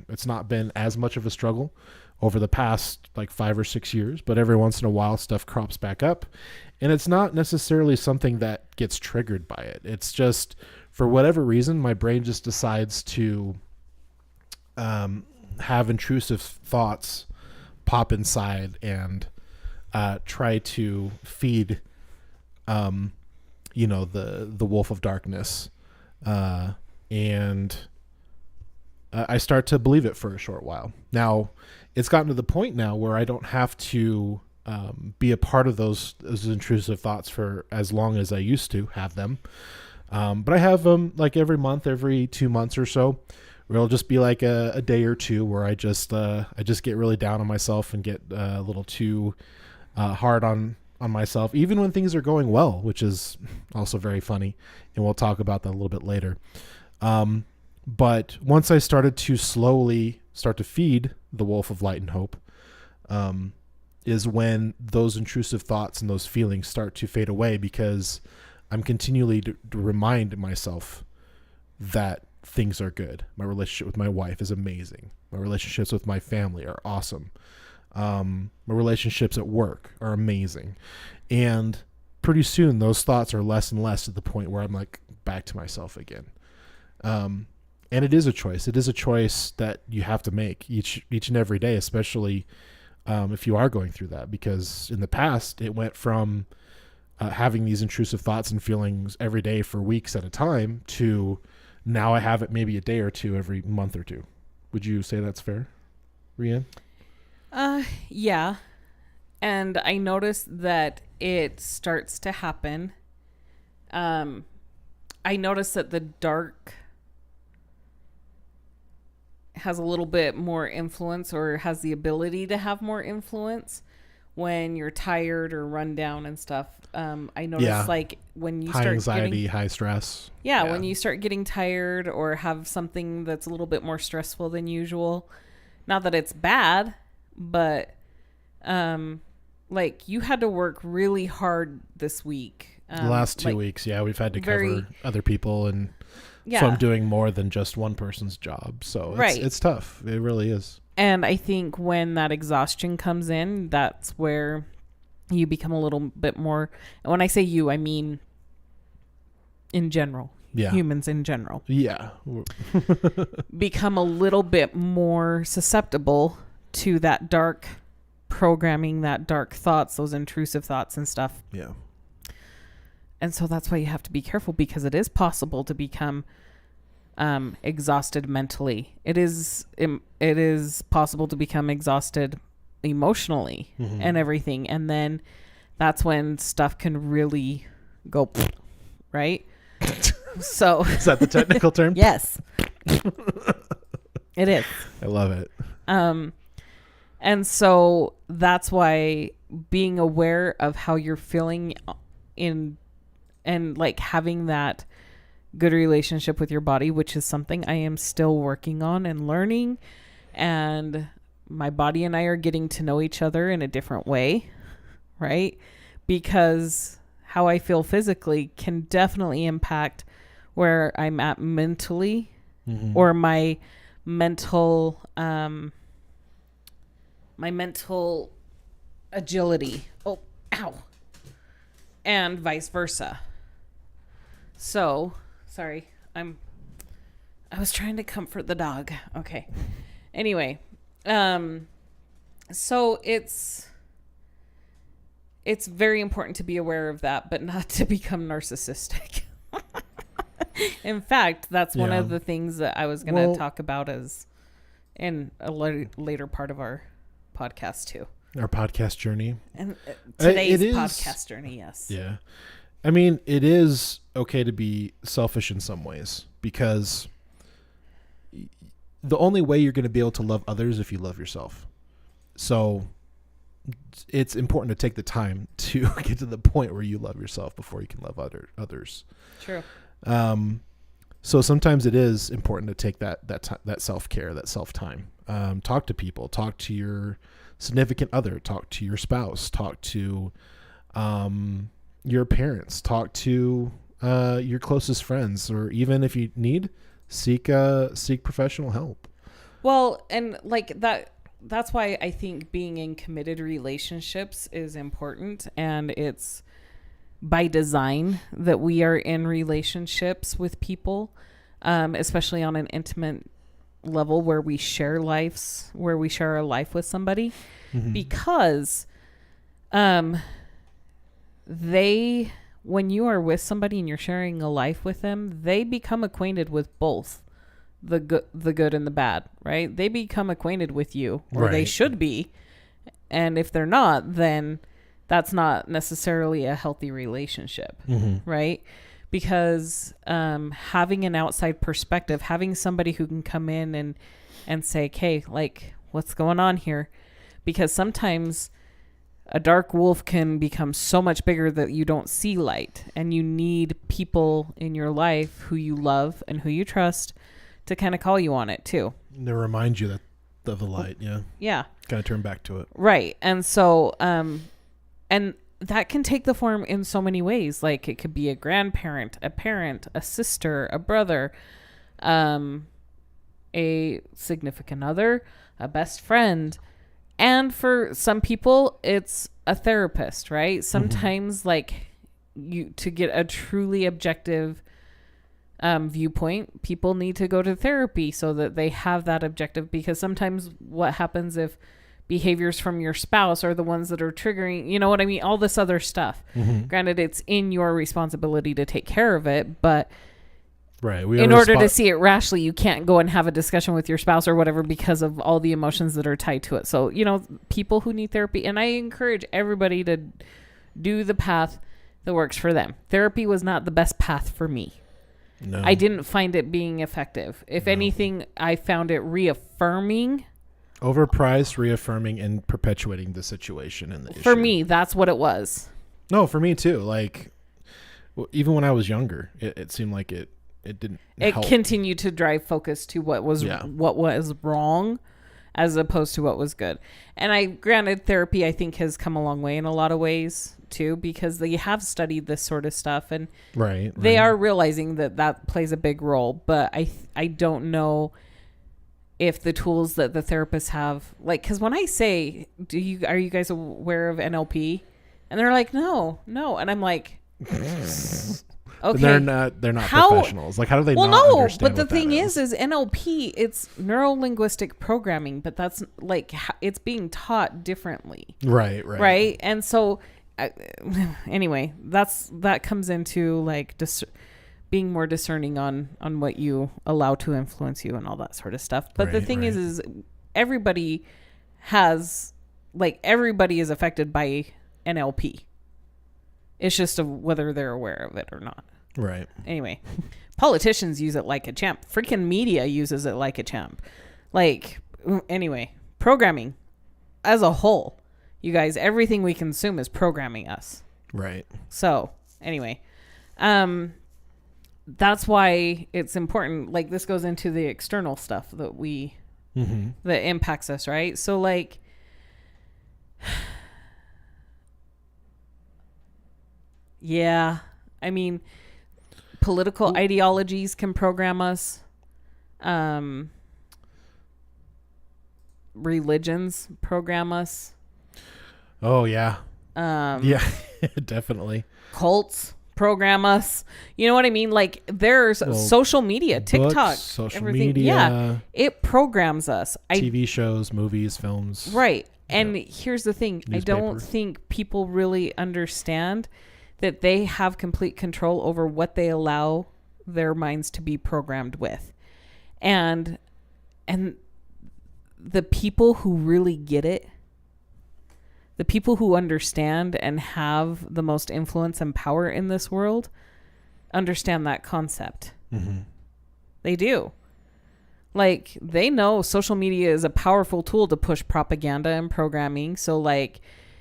It's not been as much of a struggle over the past like 5 or 6 years, but every once in a while stuff crops back up, and it's not necessarily something that gets triggered by it. It's just, for whatever reason, my brain just decides to have intrusive thoughts pop inside and try to feed the wolf of darkness, and I start to believe it for a short while. Now, it's gotten to the point now where I don't have to be a part of those intrusive thoughts for as long as I used to have them. But I have them like every month, every 2 months or so, where it'll just be like a day or two where I just get really down on myself and get a little too hard on myself, even when things are going well, which is also very funny. And we'll talk about that a little bit later. But once I started to slowly start to feed the wolf of light and hope, is when those intrusive thoughts and those feelings start to fade away, because I'm continually to remind myself that things are good. My relationship with my wife is amazing. My relationships with my family are awesome. My relationships at work are amazing. And pretty soon those thoughts are less and less, to the point where I'm like back to myself again. And it is a choice. It is a choice that you have to make each and every day, especially if you are going through that, because in the past it went from having these intrusive thoughts and feelings every day for weeks at a time to now I have it maybe a day or two every month or two. Would you say that's fair, Reanne? Yeah. And I noticed that it starts to happen. I noticed that the dark has a little bit more influence, or has the ability to have more influence when you're tired or run down and stuff. I noticed like when you high start anxiety, high stress. When you start getting tired or have something that's a little bit more stressful than usual, not that it's bad, but like you had to work really hard this week. The last 2 weeks, we've had to cover other people, and so I'm doing more than just one person's job. So it's tough. It really is. And I think when that exhaustion comes in, that's where you become a little bit more. And when I say you, I mean in general. Yeah. Humans in general. Yeah. Become a little bit more susceptible to that dark programming, that dark thoughts, those intrusive thoughts and stuff. Yeah. And so that's why you have to be careful, because it is possible to become exhausted mentally. It is possible to become exhausted emotionally and everything. And then that's when stuff can really go, right? So is that the technical term? Yes. It is. I love it. And so that's why being aware of how you're feeling and like having that good relationship with your body, which is something I am still working on and learning. And my body and I are getting to know each other in a different way, right? Because how I feel physically can definitely impact where I'm at mentally or my mental agility. Oh, ow. And vice versa. So, sorry, I was trying to comfort the dog. Okay. Anyway, so it's very important to be aware of that, but not to become narcissistic. In fact, that's one of the things that I was going to talk about as in a later part of our podcast too. Our podcast journey. And today's podcast journey, yes. Yeah. I mean, it is okay to be selfish in some ways, because the only way you're going to be able to love others is if you love yourself. So it's important to take the time to get to the point where you love yourself before you can love others. True. So sometimes it is important to take that self-care, that self-time. Talk to people, talk to your significant other, talk to your spouse, talk to your parents, talk to your closest friends, or even if you need, seek professional help. Well, and like that's why I think being in committed relationships is important, and it's by design that we are in relationships with people, especially on an intimate level where we share our life with somebody, because when you are with somebody and you're sharing a life with them, they become acquainted with both the good and the bad, right? They become acquainted with you, or they should be. And if they're not, then that's not necessarily a healthy relationship, right? Because having an outside perspective, having somebody who can come in and say, okay, like, what's going on here? Because sometimes a dark wolf can become so much bigger that you don't see light, and you need people in your life who you love and who you trust to kind of call you on it too. To remind you of the light. Yeah. Yeah. Kind of turn back to it. Right. And so, and that can take the form in so many ways. Like it could be a grandparent, a parent, a sister, a brother, a significant other, a best friend. And for some people, it's a therapist, right? Sometimes like to get a truly objective viewpoint, people need to go to therapy so that they have that objective, because sometimes what happens if behaviors from your spouse are the ones that are triggering, you know what I mean? All this other stuff. Granted, it's in your responsibility to take care of it, but right. In order to see it rationally, you can't go and have a discussion with your spouse or whatever because of all the emotions that are tied to it. So, people who need therapy, and I encourage everybody to do the path that works for them. Therapy was not the best path for me. No. I didn't find it being effective. If anything, I found it reaffirming Overpriced, reaffirming, and perpetuating the situation and the issue. For me, that's what it was. No, for me too. Like, even when I was younger, it seemed like it didn't help. Continued to drive focus to what was wrong as opposed to what was good. And granted, therapy, I think, has come a long way in a lot of ways too, because they have studied this sort of stuff, and they are realizing that plays a big role. But I don't know if the tools that the therapists have, like, because when I say, are you guys aware of NLP? And they're like, no. And I'm like, okay. But they're not professionals. Like, how do they not understand but the what thing that is NLP, it's neuro-linguistic programming, but that's like, it's being taught differently. Right. And so anyway, that comes into like being more discerning on what you allow to influence you and all that sort of stuff. But the thing is everybody is affected by NLP. It's just whether they're aware of it or not. Right. Anyway, politicians use it like a champ. Freaking media uses it like a champ. Like, anyway, programming as a whole, you guys, everything we consume is programming us. Right. So, anyway, that's why it's important. Like, this goes into the external stuff that that impacts us, right? So, like, yeah, I mean, political ideologies can program us. Religions program us. Oh, yeah. Yeah, definitely. Cults program us. You know what I mean? Like, there's social media, TikTok, books, social everything. media. Yeah, it programs us. TV shows, movies, films. Right. And here's the thing. Newspaper. I don't think people really understand that they have complete control over what they allow their minds to be programmed with. And the people who really get it, the people who understand and have the most influence and power in this world, understand that concept. Mm-hmm. They do. Like, they know social media is a powerful tool to push propaganda and programming. So, like,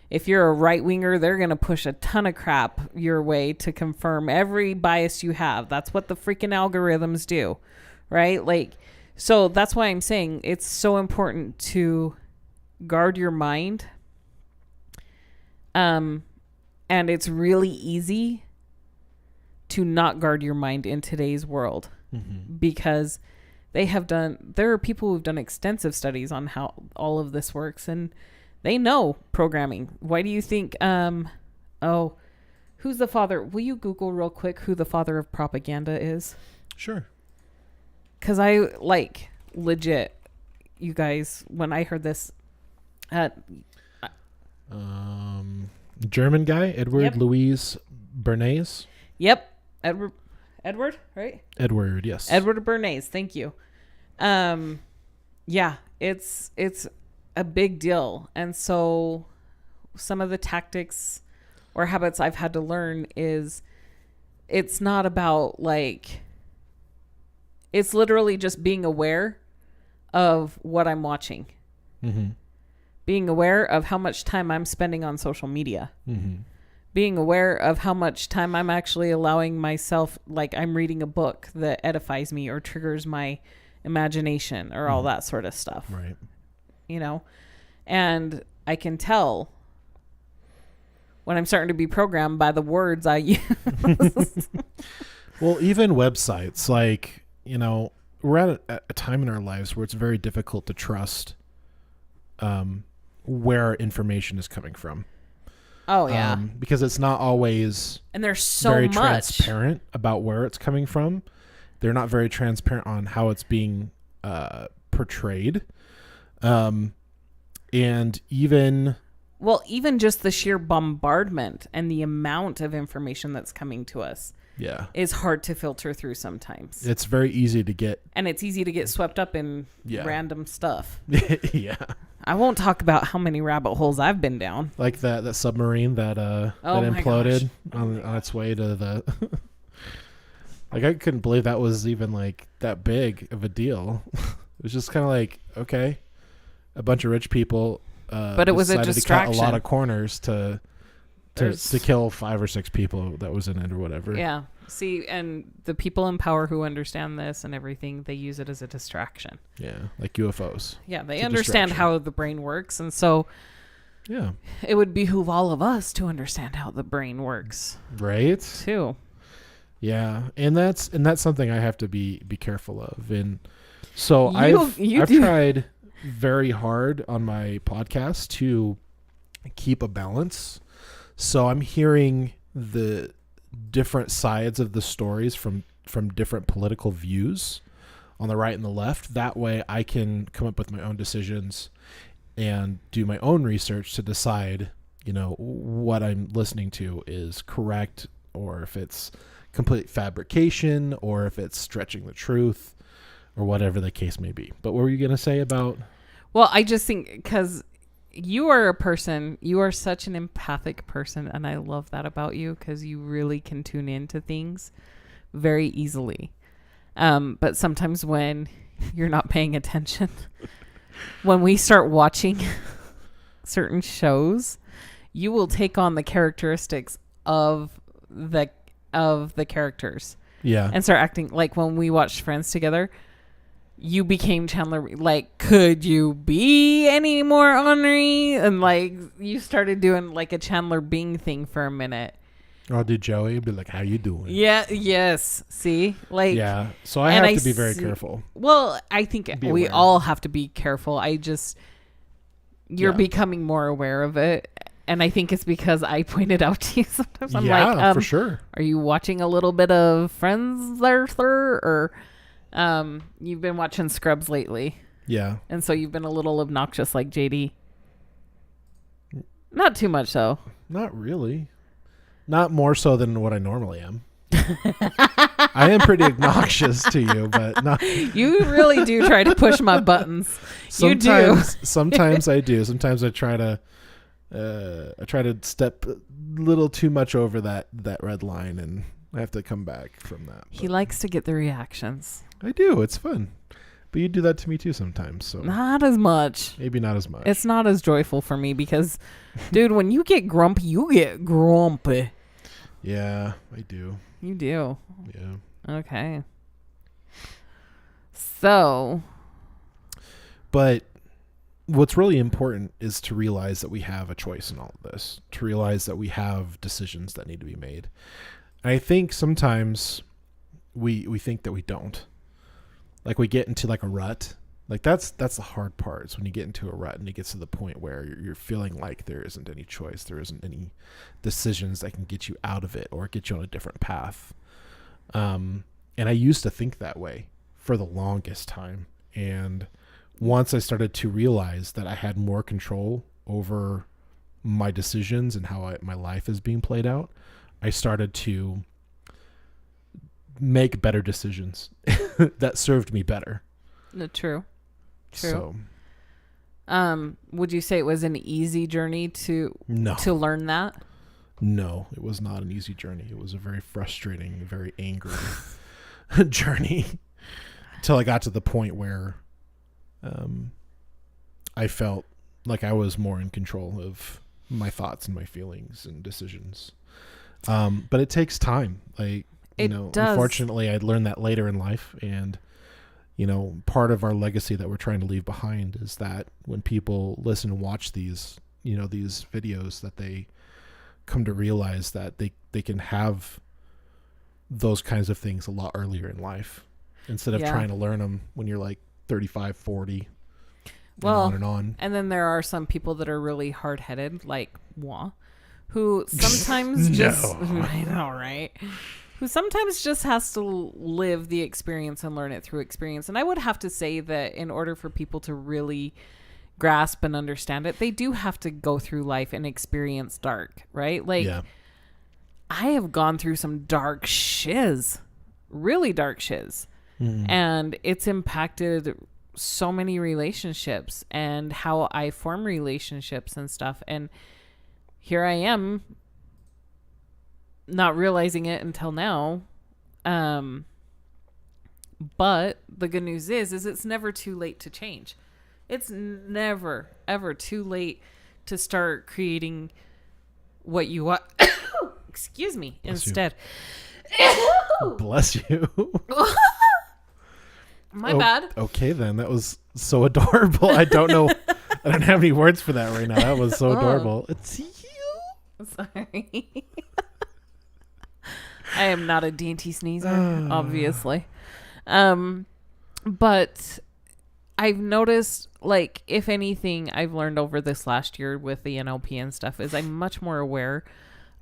if you're a right-winger, they're going to push a ton of crap your way to confirm every bias you have. That's what the freaking algorithms do, right? Like, so that's why I'm saying it's so important to guard your mind. And it's really easy to not guard your mind in today's world, because there are people who've done extensive studies on how all of this works, and they know programming. Why do you think, who's the father? Will you Google real quick who the father of propaganda is? Sure. Because I, like, legit, you guys, when I heard this, German guy, Edward Louis Bernays. Yep. Edward, right? Edward, yes. Edward Bernays, thank you. Yeah, it's a big deal. And so some of the tactics or habits I've had to learn is it's not about, like, it's literally just being aware of what I'm watching. Mm-hmm. Being aware of how much time I'm spending on social media. Mm-hmm. Being aware of how much time I'm actually allowing myself, like, I'm reading a book that edifies me or triggers my imagination or all that sort of stuff. Right. You know? And I can tell when I'm starting to be programmed by the words I use. Well, even websites, like, you know, we're at a time in our lives where it's very difficult to trust where our information is coming from. Oh, yeah. Because it's not always and there's so very much transparent about where it's coming from. They're not very transparent on how it's being portrayed. And even just the sheer bombardment and the amount of information that's coming to us is hard to filter through sometimes. It's very easy to get. And it's easy to get swept up in random stuff. Yeah. I won't talk about how many rabbit holes I've been down. Like that submarine that imploded on its way to the... Like, I couldn't believe that was even, like, that big of a deal. It was just kind of like, okay. a bunch of rich people but it was a decided distraction. to cut a lot of corners to kill 5 or 6 people that was in it or whatever. Yeah. See, and the people in power who understand this and everything, they use it as a distraction. Yeah, like UFOs. Yeah, they understand how the brain works, and so yeah, it would behoove all of us to understand how the brain works, right? Too. Yeah, and that's something I have to be careful of, and so I've tried very hard on my podcast to keep a balance. So I'm hearing the different sides of the stories from different political views on the right and the left. That way I can come up with my own decisions and do my own research to decide, what I'm listening to is correct, or if it's complete fabrication, or if it's stretching the truth, or whatever the case may be. But what were you going to say about? Well, I just think because you are such an empathic person, and I love that about you because you really can tune into things very easily. But sometimes when you're not paying attention, when we start watching certain shows, you will take on the characteristics of the characters. Yeah. And start acting like when we watched Friends together. You became Chandler. Like, could you be any more ornery? And like, you started doing like a Chandler Bing thing for a minute. Or do Joey be like, "How you doing?" Yeah. Yes. See, like, yeah. So I have to be very careful. Well, I think we all have to be careful. You're becoming more aware of it. And I think it's because I pointed out to you sometimes. I'm like, for sure. Are you watching a little bit of Friends there, sir? Or you've been watching Scrubs lately. Yeah. And so you've been a little obnoxious like JD. Not too much, though. Not really. Not more so than what I normally am. I am pretty obnoxious to you, but not. You really do try to push my buttons. You do. Sometimes I do. Sometimes I try to step a little too much over that red line, and I have to come back from that. He likes to get the reactions. I do. It's fun. But you do that to me too sometimes. So not as much. Maybe not as much. It's not as joyful for me because, dude, when you get grumpy, you get grumpy. Yeah, I do. You do. Yeah. Okay. So. But what's really important is to realize that we have a choice in all of this. To realize that we have decisions that need to be made. And I think sometimes we think that we don't. Like we get into like a rut. Like that's the hard part. Is when you get into a rut and it gets to the point where you're feeling like there isn't any choice, there isn't any decisions that can get you out of it or get you on a different path. And I used to think that way for the longest time. And once I started to realize that I had more control over my decisions and how my life is being played out, I started to make better decisions that served me better. True. So, would you say it was an easy journey to learn that? No, it was not an easy journey. It was a very frustrating, very angry journey until I got to the point where I felt like I was more in control of my thoughts and my feelings and decisions. But it takes time. Like, unfortunately I'd learned that later in life, and part of our legacy that we're trying to leave behind is that when people listen and watch these videos, that they come to realize that they can have those kinds of things a lot earlier in life instead of trying to learn them when you're like 35, 40, on and on. And then there are some people that are really hard-headed, like moi, who sometimes just, I know, right? Who sometimes just has to live the experience and learn it through experience. And I would have to say that in order for people to really grasp and understand it, they do have to go through life and experience dark, right? Like, I have gone through some dark shiz, really dark shiz. And it's impacted so many relationships and how I form relationships and stuff. And here I am, not realizing it until now. But the good news is it's never too late to change. It's never, ever too late to start creating what you want. Excuse me. Bless instead. Bless you. My bad. Okay, then. That was so adorable. I don't know. I don't have any words for that right now. That was so adorable. It's you. Sorry. I am not a dainty sneezer, obviously. But I've noticed, like, if anything, I've learned over this last year with the NLP and stuff is I'm much more aware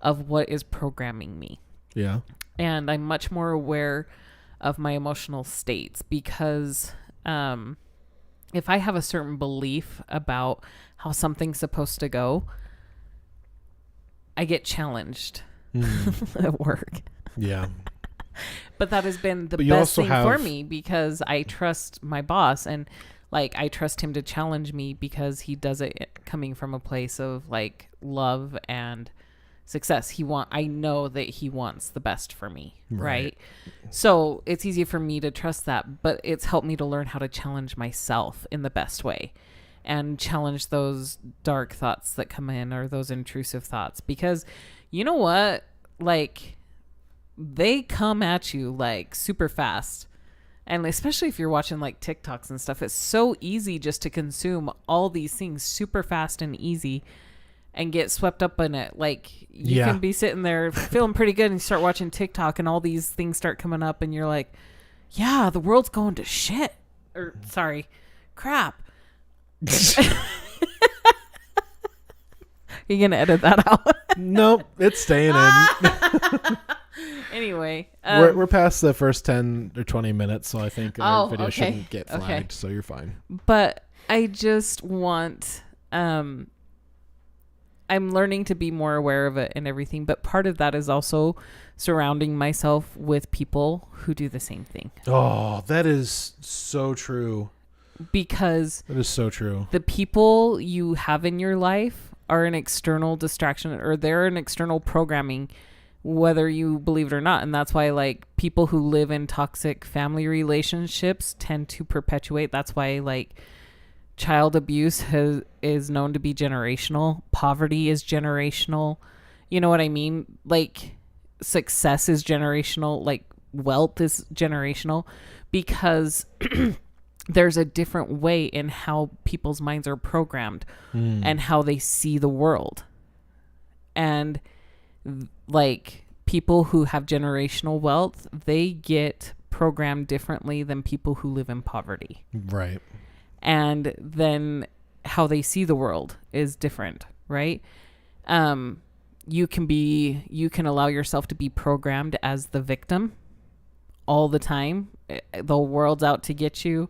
of what is programming me. Yeah. And I'm much more aware of my emotional states because if I have a certain belief about how something's supposed to go, I get challenged at work. Yeah. But that has been the best thing for me because I trust my boss and like I trust him to challenge me because he does it coming from a place of like love and success. I know that he wants the best for me, right? So it's easy for me to trust that, but it's helped me to learn how to challenge myself in the best way and challenge those dark thoughts that come in or those intrusive thoughts because you know what? Like they come at you like super fast. And especially if you're watching like TikToks and stuff, it's so easy just to consume all these things super fast and easy and get swept up in it. Like you can be sitting there feeling pretty good and you start watching TikTok and all these things start coming up and you're like, yeah, the world's going to shit. Or sorry, crap. You gonna edit that out? Nope, it's staying in. Anyway, we're past the first 10 or 20 minutes, so I think our video shouldn't get flagged, so you're fine. But I just want, I'm learning to be more aware of it and everything, but part of that is also surrounding myself with people who do the same thing. Oh, that is so true. Because that is so true. The people you have in your life are an external distraction or they're an external programming, whether you believe it or not. And that's why like people who live in toxic family relationships tend to perpetuate. That's why like child abuse is known to be generational. Poverty is generational. You know what I mean? Like success is generational. Like wealth is generational because there's a different way in how people's minds are programmed and how they see the world. And like people who have generational wealth, they get programmed differently than people who live in poverty. Right. And then how they see the world is different, right? You can allow yourself to be programmed as the victim all the time. The world's out to get you.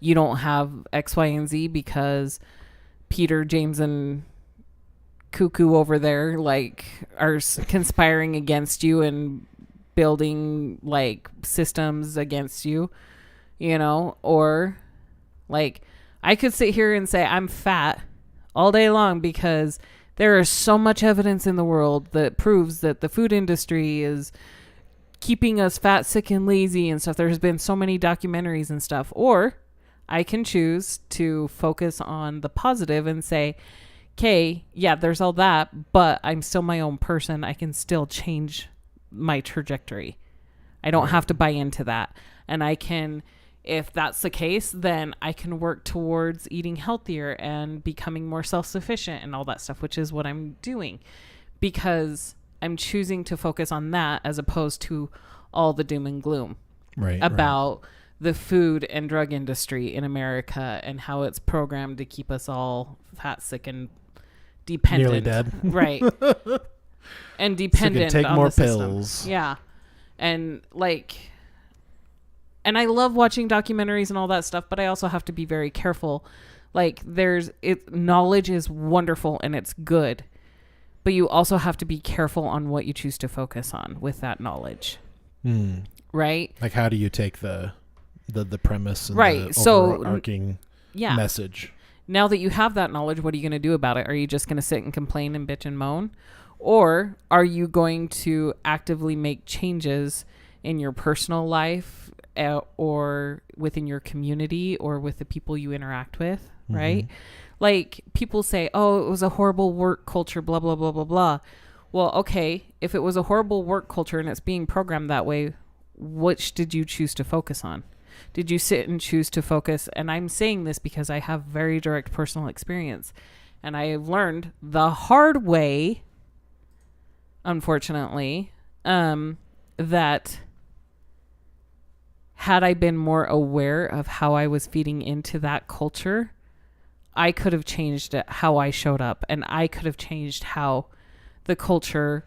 You don't have X, Y, and Z because Peter, James, and Cuckoo over there like are conspiring against you and building like systems against you, you know? Or like I could sit here and say I'm fat all day long because there is so much evidence in the world that proves that the food industry is keeping us fat, sick, and lazy and stuff. There's been so many documentaries and stuff. Or I can choose to focus on the positive and say, okay, yeah, there's all that, but I'm still my own person. I can still change my trajectory. I don't have to buy into that. And I can, if that's the case, then I can work towards eating healthier and becoming more self-sufficient and all that stuff, which is what I'm doing because I'm choosing to focus on that as opposed to all the doom and gloom about the food and drug industry in America and how it's programmed to keep us all fat, sick, and dependent. Nearly dead. Right. And dependent so you can take on more the pills. System. Yeah. And like, and I love watching documentaries and all that stuff, but I also have to be very careful. Like knowledge is wonderful and it's good, but you also have to be careful on what you choose to focus on with that knowledge. Right? Like how do you take the premise and the overarching message? Now that you have that knowledge, what are you going to do about it? Are you just going to sit and complain and bitch and moan? Or are you going to actively make changes in your personal life or within your community or with the people you interact with? right? Like people say, oh, it was a horrible work culture, blah, blah, blah, blah, blah. Well, okay, if it was a horrible work culture and it's being programmed that way, which did you choose to focus on? Did you sit and choose to focus? And I'm saying this because I have very direct personal experience. And I have learned the hard way, unfortunately, that had I been more aware of how I was feeding into that culture, I could have changed how I showed up, and I could have changed how the culture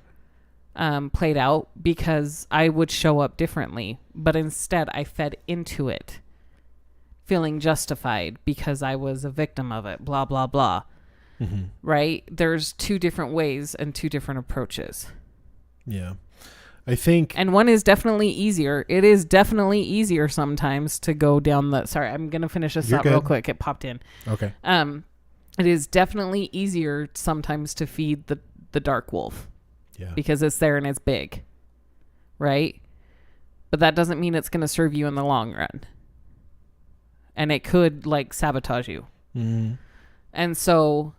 played out, because I would show up differently. But instead, I fed into it, feeling justified because I was a victim of it, blah, blah, blah. Right? There's two different ways and two different approaches. Yeah. I think... And one is definitely easier. It is definitely easier sometimes to go down the... Sorry, I'm going to finish this out real quick. It popped in. Okay. It is definitely easier sometimes to feed the dark wolf. Yeah. Because it's there and it's big. Right? But that doesn't mean it's going to serve you in the long run. And it could, like, sabotage you. And so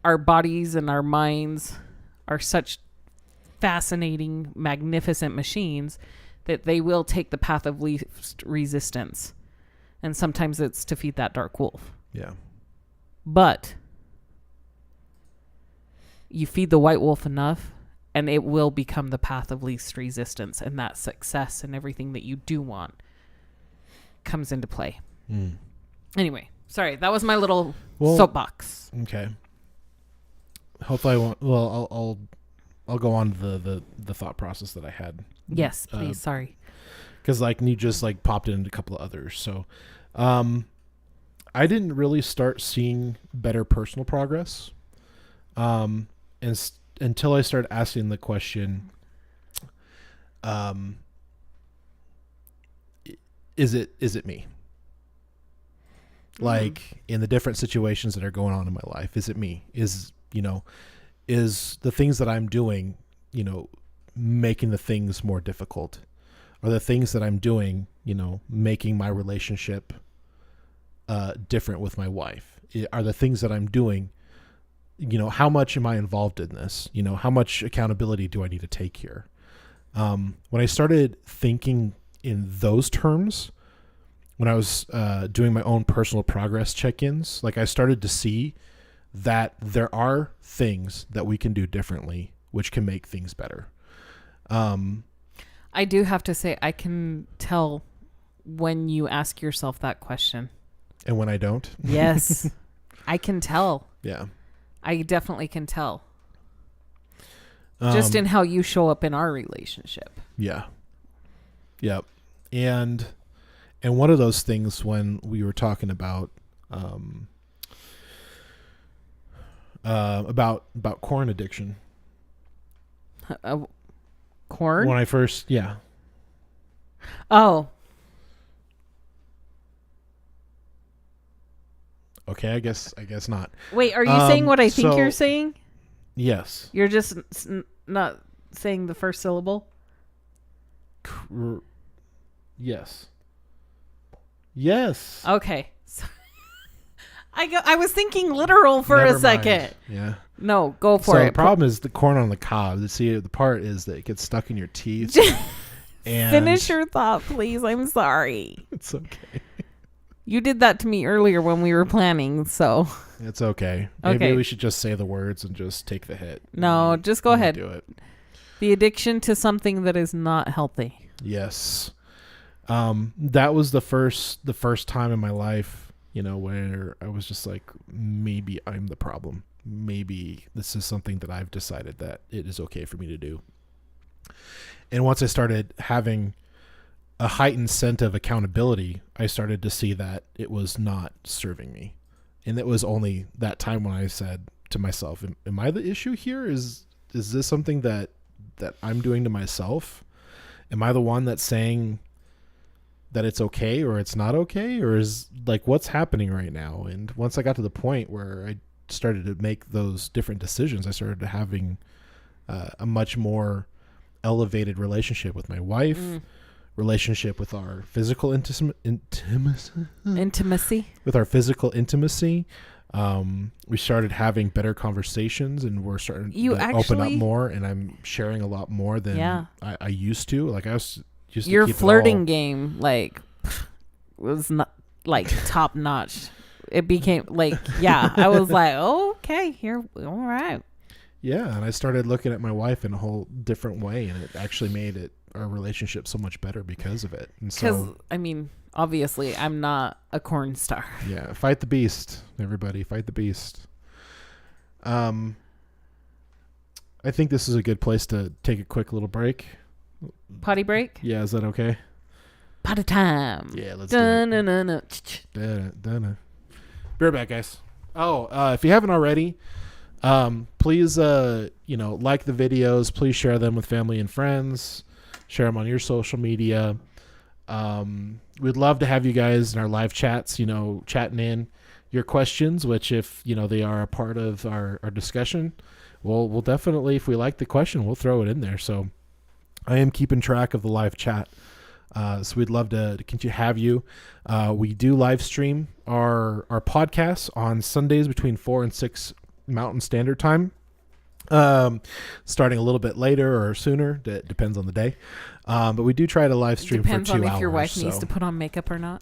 our bodies and our minds are such fascinating, magnificent machines that they will take the path of least resistance. And sometimes it's to feed that dark wolf. Yeah. But you feed the white wolf enough and it will become the path of least resistance, and that success and everything that you do want comes into play. Anyway, sorry, that was my little soapbox. Okay. Hopefully I won't... Well, I'll go on to the thought process that I had. Yes, please. Sorry. Because like you just like popped in a couple of others. So I didn't really start seeing better personal progress until I started asking the question, is it me? Like in the different situations that are going on in my life, is it me? Is the things that I'm doing, making the things more difficult? Are the things that I'm doing, making my relationship different with my wife? Are the things that I'm doing, how much am I involved in this? How much accountability do I need to take here? When I started thinking in those terms, when I was doing my own personal progress check-ins, like I started to see that there are things that we can do differently, which can make things better. I do have to say, I can tell when you ask yourself that question. And when I don't? Yes. I can tell. Yeah. I definitely can tell. Just in how you show up in our relationship. Yeah. Yep. And one of those things when we were talking about corn addiction. Corn? When I first, yeah. Oh. Okay, I guess not. Wait, are you saying what I think you're saying? Yes. You're just not saying the first syllable? Yes. Yes. Okay. I was thinking literal for Never a second. Mind. Yeah. No, go for it. The problem is the corn on the cob. See, the part is that it gets stuck in your teeth. And finish your thought, please. I'm sorry. It's okay. You did that to me earlier when we were planning, so. It's okay. Maybe we should just say the words and just take the hit. No, just go ahead. Do it. The addiction to something that is not healthy. Yes. That was the first time in my life, where I was just like, maybe I'm the problem. Maybe this is something that I've decided that it is okay for me to do. And once I started having a heightened sense of accountability, I started to see that it was not serving me. And it was only that time when I said to myself, am I the issue here? Is this something that I'm doing to myself? Am I the one that's saying that it's okay or it's not okay? Or is like, what's happening right now? And once I got to the point where I started to make those different decisions, I started having a much more elevated relationship with my wife, relationship with our physical Intimacy. with our physical intimacy. We started having better conversations, and we're starting to open up more, and I'm sharing a lot more than I used to. Like I was used Your to keep flirting game like was not like top notch. It became like, I was like, oh, okay, here, all right. Yeah, and I started looking at my wife in a whole different way, and it actually made our relationship so much better because of it. And so, I mean, obviously, I'm not a corn star. Yeah, fight the beast, everybody, fight the beast. I think this is a good place to take a quick little break. Potty break? Yeah, is that okay? Potty time. Yeah, let's do it. Be right back, guys. If you haven't already, please, like the videos. Please share them with family and friends. Share them on your social media. We'd love to have you guys in our live chats, chatting in your questions, which if, they are a part of our discussion, we'll definitely, if we like the question, we'll throw it in there. So I am keeping track of the live chat. So we'd love to continue to have you. We do live stream our podcasts on Sundays between 4 and 6 Mountain Standard Time. Starting a little bit later or sooner. That depends on the day. But we do try to live stream for 2 hours. Depends on if your wife needs to put on makeup or not.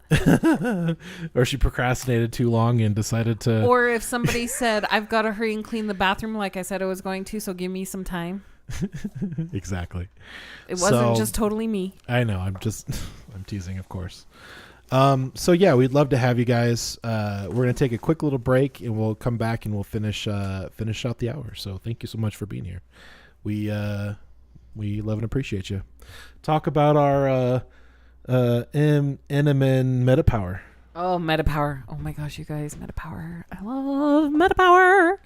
Or she procrastinated too long and decided to. Or if somebody said, I've got to hurry and clean the bathroom like I said I was going to, so give me some time. Exactly. It wasn't just totally me. I know. I'm teasing, of course. We'd love to have you guys. We're going to take a quick little break, and we'll come back and we'll finish out the hour. So thank you so much for being here. We love and appreciate you. Talk about our NMN MetaPower. Oh, MetaPower. Oh my gosh, you guys, MetaPower. I love MetaPower.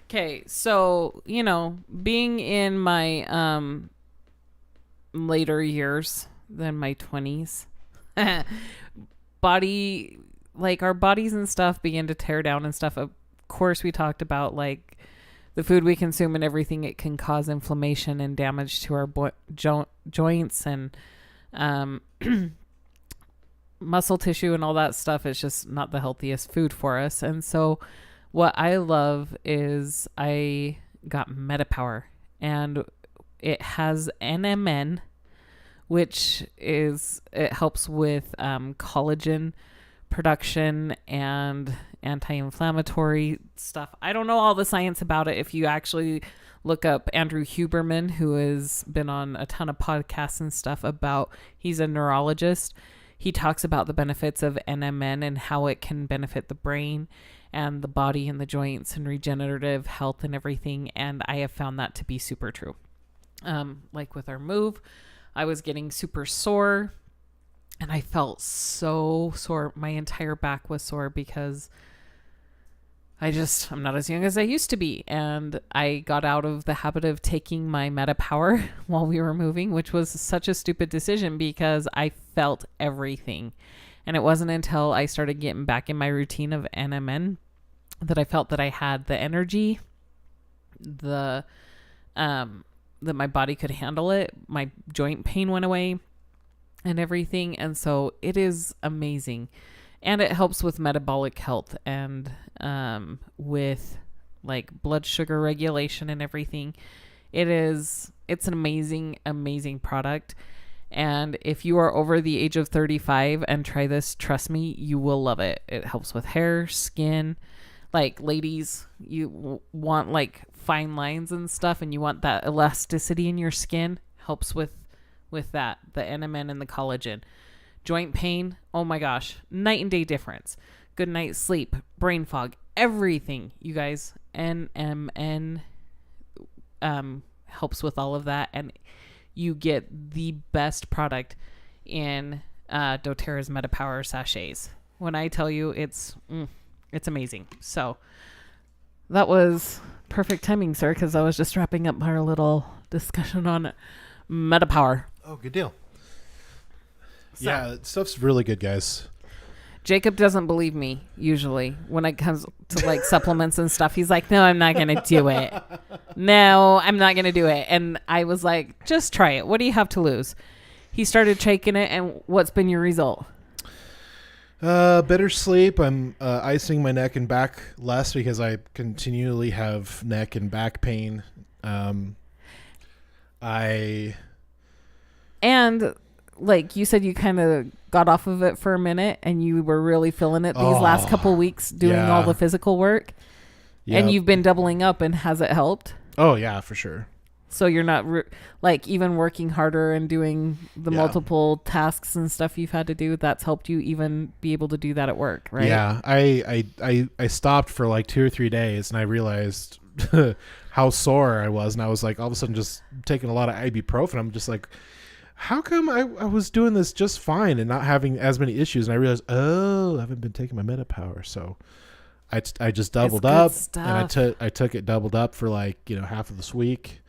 Okay, so, being in my later years than my 20s, body, like our bodies and stuff began to tear down and stuff. Of course, we talked about like the food we consume and everything. It can cause inflammation and damage to our joints and muscle tissue and all that stuff. It's just not the healthiest food for us. And so what I love is I got MetaPower, and it has NMN, which it helps with collagen production and anti-inflammatory stuff. I don't know all the science about it. If you actually look up Andrew Huberman, who has been on a ton of podcasts and stuff he's a neurologist. He talks about the benefits of NMN and how it can benefit the brain and the body and the joints and regenerative health and everything. And I have found that to be super true. Like with our move, I was getting super sore and I felt so sore. My entire back was sore because I'm not as young as I used to be. And I got out of the habit of taking my MetaPower while we were moving, which was such a stupid decision because I felt everything. And it wasn't until I started getting back in my routine of NMN that I felt that I had the energy, that my body could handle it. My joint pain went away and everything. And so it is amazing. And it helps with metabolic health and with like blood sugar regulation and everything. It's an amazing, amazing product. And if you are over the age of 35 and try this, trust me, you will love it. It helps with hair, skin. Like ladies, you want like fine lines and stuff, and you want that elasticity in your skin. Helps with that, the NMN and the collagen. Joint pain, oh my gosh, night and day difference. Good night's sleep, brain fog, everything, you guys. NMN helps with all of that, and you get the best product in doTERRA's MetaPower sachets. When I tell you, it's amazing. So that was perfect timing, sir, because I was just wrapping up our little discussion on MetaPower. Oh, good deal. So, yeah, stuff's really good, guys. Jacob doesn't believe me usually when it comes to like supplements and stuff. He's like, no, I'm not going to do it. No, I'm not going to do it. And I was like, just try it. What do you have to lose? he started taking it, and what's been your result? Better sleep. I'm icing my neck and back less because I continually have neck and back pain. And like you said, you kind of got off of it for a minute, and you were really feeling it these last couple weeks doing all the physical work. Yep. And you've been doubling up, and has it helped? Oh yeah, for sure. So you're not like even working harder and doing the multiple tasks and stuff you've had to do. That's helped you even be able to do that at work, right? Yeah, I stopped for like 2 or 3 days, and I realized how sore I was, and I was like, all of a sudden, just taking a lot of ibuprofen. I'm just like, how come I was doing this just fine and not having as many issues? And I realized, I haven't been taking my MetaPower, so I just doubled up, and I took it doubled up for like half of this week.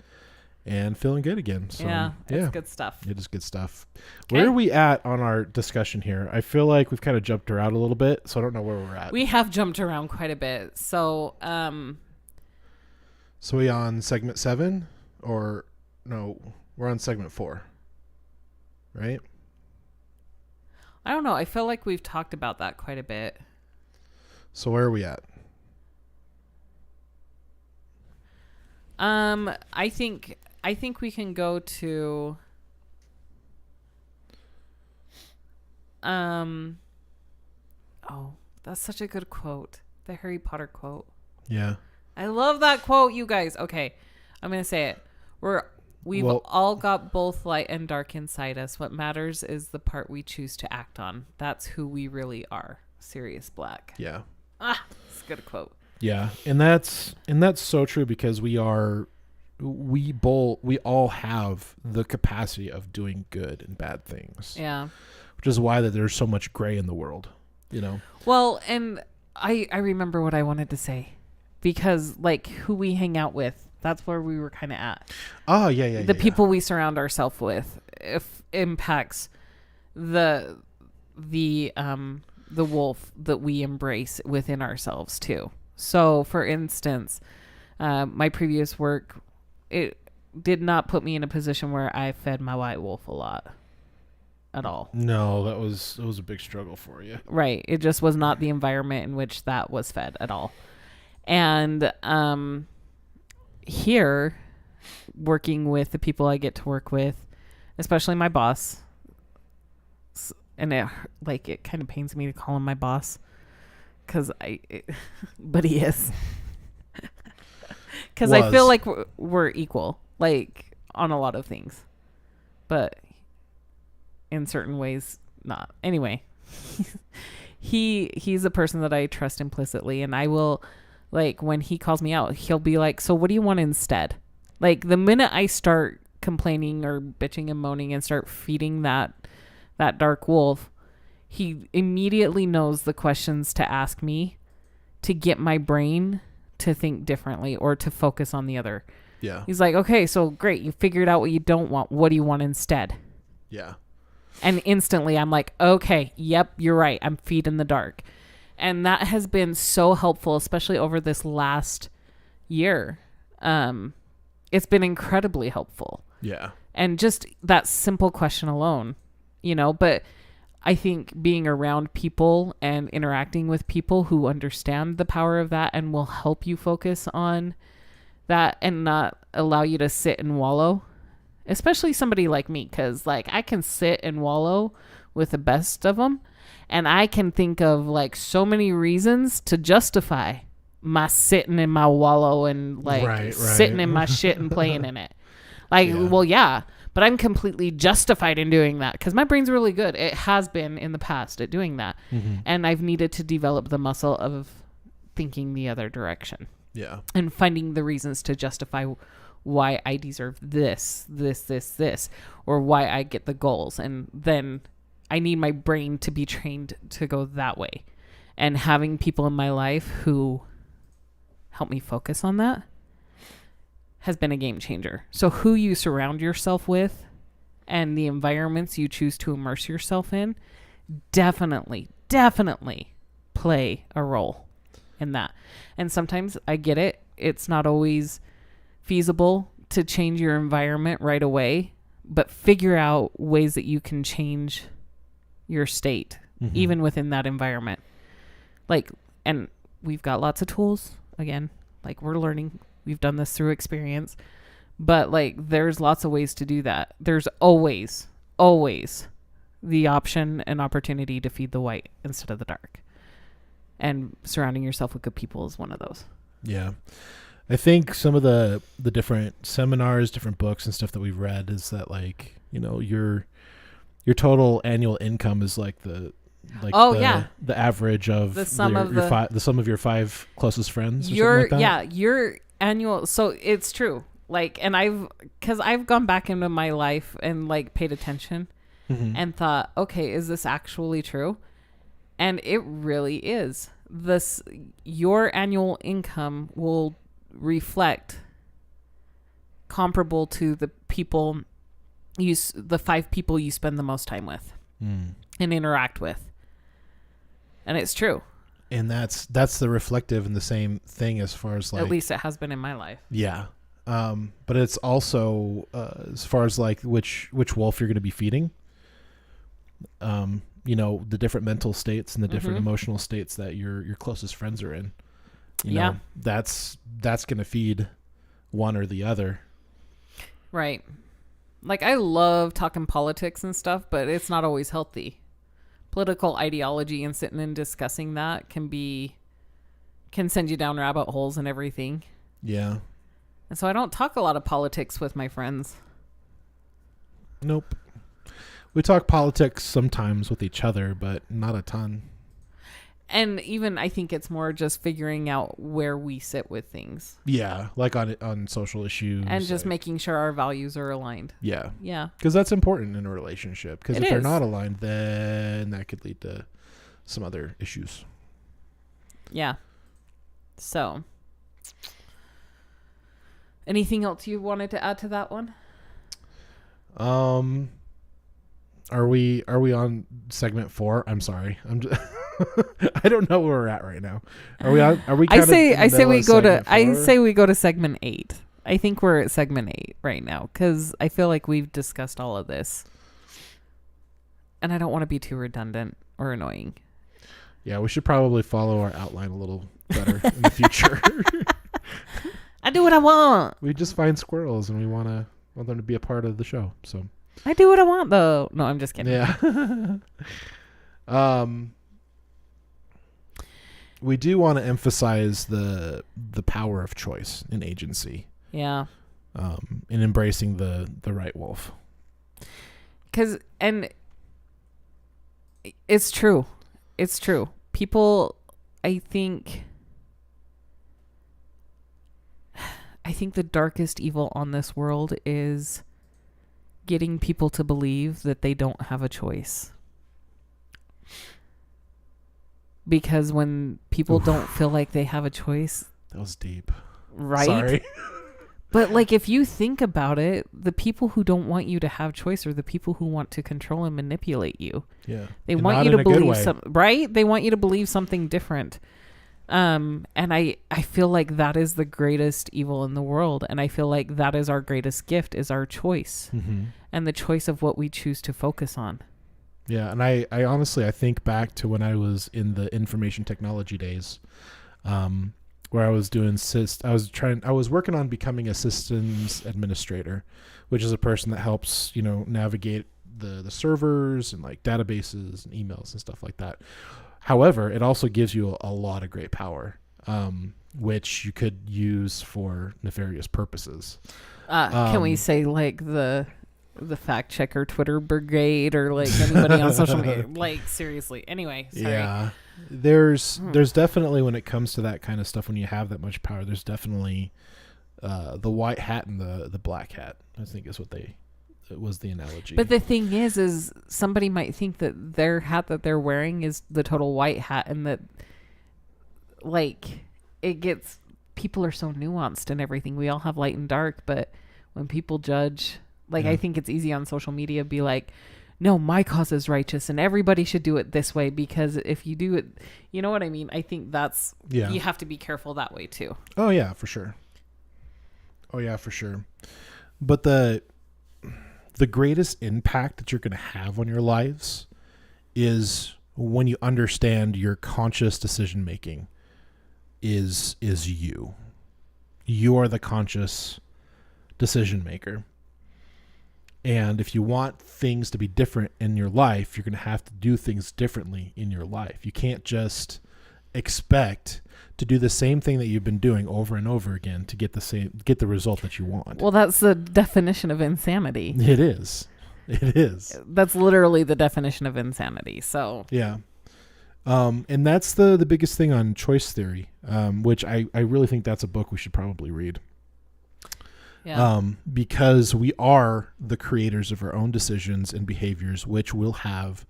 And feeling good again. So, yeah, it's good stuff. It is good stuff. Okay. Where are we at on our discussion here? I feel like we've kind of jumped around a little bit, so I don't know where we're at. We have jumped around quite a bit. So, so we on segment 7, or no? We're on segment 4, right? I don't know. I feel like we've talked about that quite a bit. So where are we at? I think we can go to that's such a good quote. The Harry Potter quote. Yeah. I love that quote, you guys. Okay. I'm going to say it. We've all got both light and dark inside us. What matters is the part we choose to act on. That's who we really are. Sirius Black. Yeah. It's a good quote. Yeah. And that's so true, because we all have the capacity of doing good and bad things. Yeah. Which is why that there's so much gray in the world, Well, and I remember what I wanted to say, because like who we hang out with, that's where we were kind of at. Oh, yeah. The people we surround ourselves with impacts the wolf that we embrace within ourselves too. So for instance, my previous work, it did not put me in a position where I fed my white wolf a lot at all. No, it was a big struggle for you. Right. It just was not the environment in which that was fed at all. And here, working with the people I get to work with, especially my boss, and it kind of pains me to call him my boss, but he is. Because I feel like we're equal, like on a lot of things, but in certain ways not. Anyway, he's a person that I trust implicitly, and I will, like, when he calls me out, he'll be like, so what do you want instead? Like, the minute I start complaining or bitching and moaning and start feeding that dark wolf, he immediately knows the questions to ask me to get my brain to think differently or to focus on the other. Yeah. He's like, okay, so great. You figured out what you don't want. What do you want instead? Yeah. And instantly I'm like, okay, yep, you're right. I'm feeding the dark. And that has been so helpful, especially over this last year. It's been incredibly helpful. Yeah. And just that simple question alone, but I think being around people and interacting with people who understand the power of that and will help you focus on that and not allow you to sit and wallow, especially somebody like me, because like I can sit and wallow with the best of them, and I can think of like so many reasons to justify my sitting in my wallow and like sitting in my shit and playing in it. Like, well, yeah. But I'm completely justified in doing that because my brain's really good. It has been in the past at doing that. Mm-hmm. And I've needed to develop the muscle of thinking the other direction. Yeah. And finding the reasons to justify why I deserve this, or why I get the goals. And then I need my brain to be trained to go that way. And having people in my life who help me focus on that has been a game changer. So who you surround yourself with and the environments you choose to immerse yourself in definitely play a role in that. And sometimes I get it. It's not always feasible to change your environment right away, but figure out ways that you can change your state, even within that environment. Like, and we've got lots of tools, again, like we're learning, we've done this through experience, but like there's lots of ways to do that. There's always the option and opportunity to feed the white instead of the dark, and surrounding yourself with good people is one of those. Yeah. I think some of the different seminars, different books and stuff that we've read is that, like, you know, your total annual income is like the average of the sum of your 5 closest friends. Or something like that. Your annual. So it's true. Like, and I've gone back into my life and like paid attention and thought, okay, is this actually true? And it really is. Your annual income will reflect comparable to the 5 people you spend the most time with and interact with. And it's true. And that's the reflective and the same thing as far as like, at least it has been in my life. Yeah. But it's also as far as like which wolf you're going to be feeding. You know, the different mental states and the different emotional states that your closest friends are in. You know, that's going to feed one or the other. Right. Like, I love talking politics and stuff, but it's not always healthy. Political ideology and sitting and discussing that can send you down rabbit holes and everything. Yeah. And so I don't talk a lot of politics with my friends. Nope. We talk politics sometimes with each other, but not a ton. And even I think it's more just figuring out where we sit with things. Yeah, like on social issues. And just making sure our values are aligned. Yeah. Yeah. Because that's important in a relationship. Because if they're not aligned, then that could lead to some other issues. Yeah. So, anything else you wanted to add to that one? Are we on segment 4? I'm sorry. I don't know where we're at right now. Are we on? Are we? I say we go to segment 8. I think we're at segment 8 right now because I feel like we've discussed all of this, and I don't want to be too redundant or annoying. Yeah, we should probably follow our outline a little better in the future. I do what I want. We just find squirrels, and we want them to be a part of the show. So I do what I want, though. No, I'm just kidding. Yeah. We do want to emphasize the power of choice and agency. Yeah. In embracing the right wolf. And it's true. It's true. People, I think the darkest evil on this world is getting people to believe that they don't have a choice. Because when people don't feel like they have a choice... That was deep. Right? Sorry. But like, if you think about it, the people who don't want you to have choice are the people who want to control and manipulate you. Yeah. They want you to believe right? They want you to believe something different. And I feel like that is the greatest evil in the world. And I feel like that is our greatest gift, is our choice. And the choice of what we choose to focus on. Yeah, and I honestly, I think back to when I was in the information technology days, where I was I was working on becoming a systems administrator, which is a person that helps, navigate the servers and like databases and emails and stuff like that. However, it also gives you a lot of great power, which you could use for nefarious purposes. Can we say like the fact checker Twitter brigade or like anybody on social media? Like, seriously. Anyway, sorry. Yeah. There's definitely, when it comes to that kind of stuff, when you have that much power, there's definitely the white hat and the black hat, I think it was the analogy. But the thing is somebody might think that their hat that they're wearing is the total white hat, and that like people are so nuanced and everything. We all have light and dark, but when people judge, like, I think it's easy on social media to be like, no, my cause is righteous and everybody should do it this way, because if you do it, you know what I mean? I think you have to be careful that way too. Oh yeah, for sure. But the the greatest impact that you're going to have on your lives is when you understand your conscious decision making is you. You are the conscious decision maker. And if you want things to be different in your life, you're going to have to do things differently in your life. You can't just expect to do the same thing that you've been doing over and over again to get the result that you want. Well, that's the definition of insanity. It is. It is. That's literally the definition of insanity. So yeah. And that's the biggest thing on choice theory, which I really think that's a book we should probably read. Yeah. Because we are the creators of our own decisions and behaviors, which will have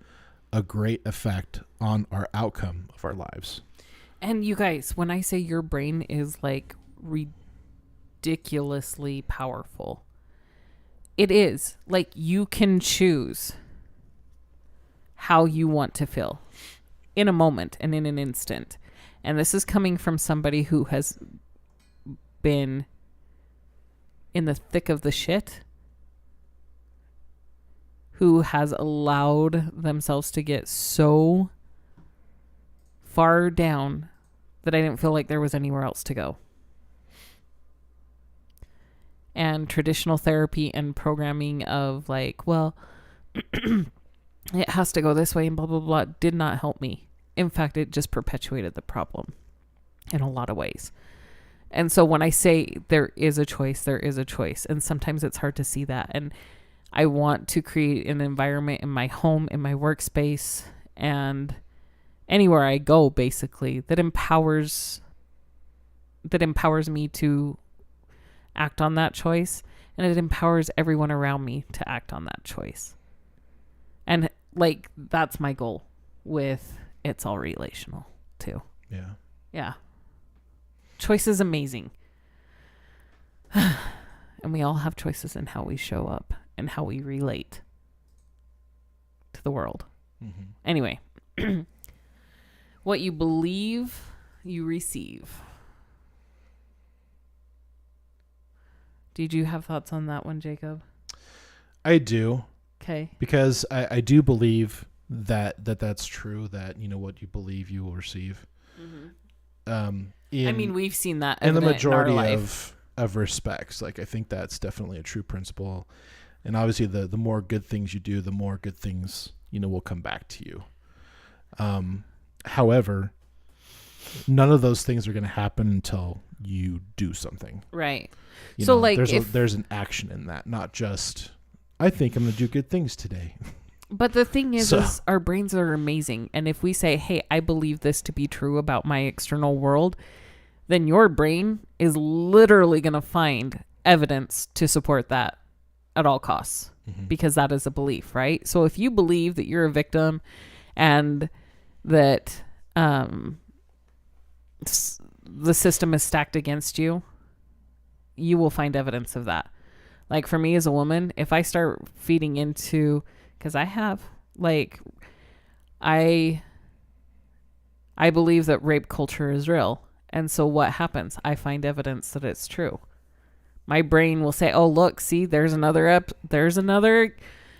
a great effect on our outcome of our lives. And you guys, when I say your brain is like ridiculously powerful, it is. Like, you can choose how you want to feel in a moment and in an instant. And this is coming from somebody who has been in the thick of the shit, who has allowed themselves to get so far down that I didn't feel like there was anywhere else to go. And traditional therapy and programming of like, well, it has to go this way and blah, blah, blah, did not help me. In fact, it just perpetuated the problem in a lot of ways. And so when I say there is a choice, there is a choice. And sometimes it's hard to see that. And I want to create an environment in my home, in my workspace, and anywhere I go, basically, that empowers me to act on that choice. And it empowers everyone around me to act on that choice. And like, that's my goal with It's All Relational too. Yeah. Yeah. Choice is amazing. And we all have choices in how we show up and how we relate to the world. Mm-hmm. Anyway, what you believe, you receive. Did you have thoughts on that one, Jacob? I do. Okay. Because I do believe that's true, that, you know, what you believe you will receive. Mm-hmm. I mean, we've seen that in the majority in our life. of respects. Like, I think that's definitely a true principle. And obviously the more good things you do, the more good things, you know, will come back to you. However, none of those things are going to happen until you do something. Right. You so know, like there's an action in that, not just, I think I'm going to do good things today. But the thing is our brains are amazing. And if we say, hey, I believe this to be true about my external world, then your brain is literally going to find evidence to support that at all costs, because that is a belief, right? So if you believe that you're a victim and that the system is stacked against you, you will find evidence of that. Like, for me as a woman, if I start feeding into... Because I have, like, I believe that rape culture is real. And so what happens? I find evidence that it's true. My brain will say, oh, look, see, there's another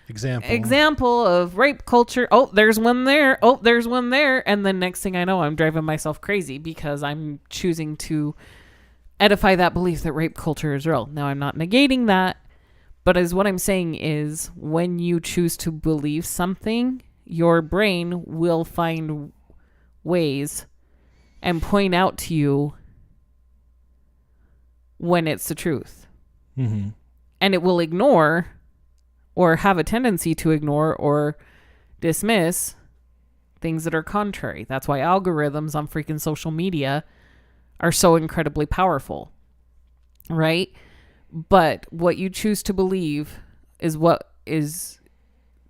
example of rape culture. Oh, there's one there. Oh, there's one there. And then next thing I know, I'm driving myself crazy because I'm choosing to edify that belief that rape culture is real. Now, I'm not negating that. But as what I'm saying is, when you choose to believe something, your brain will find ways and point out to you when it's the truth. Mm-hmm. And it will ignore or have a tendency to ignore or dismiss things that are contrary. That's why algorithms on freaking social media are so incredibly powerful, right? But what you choose to believe is what is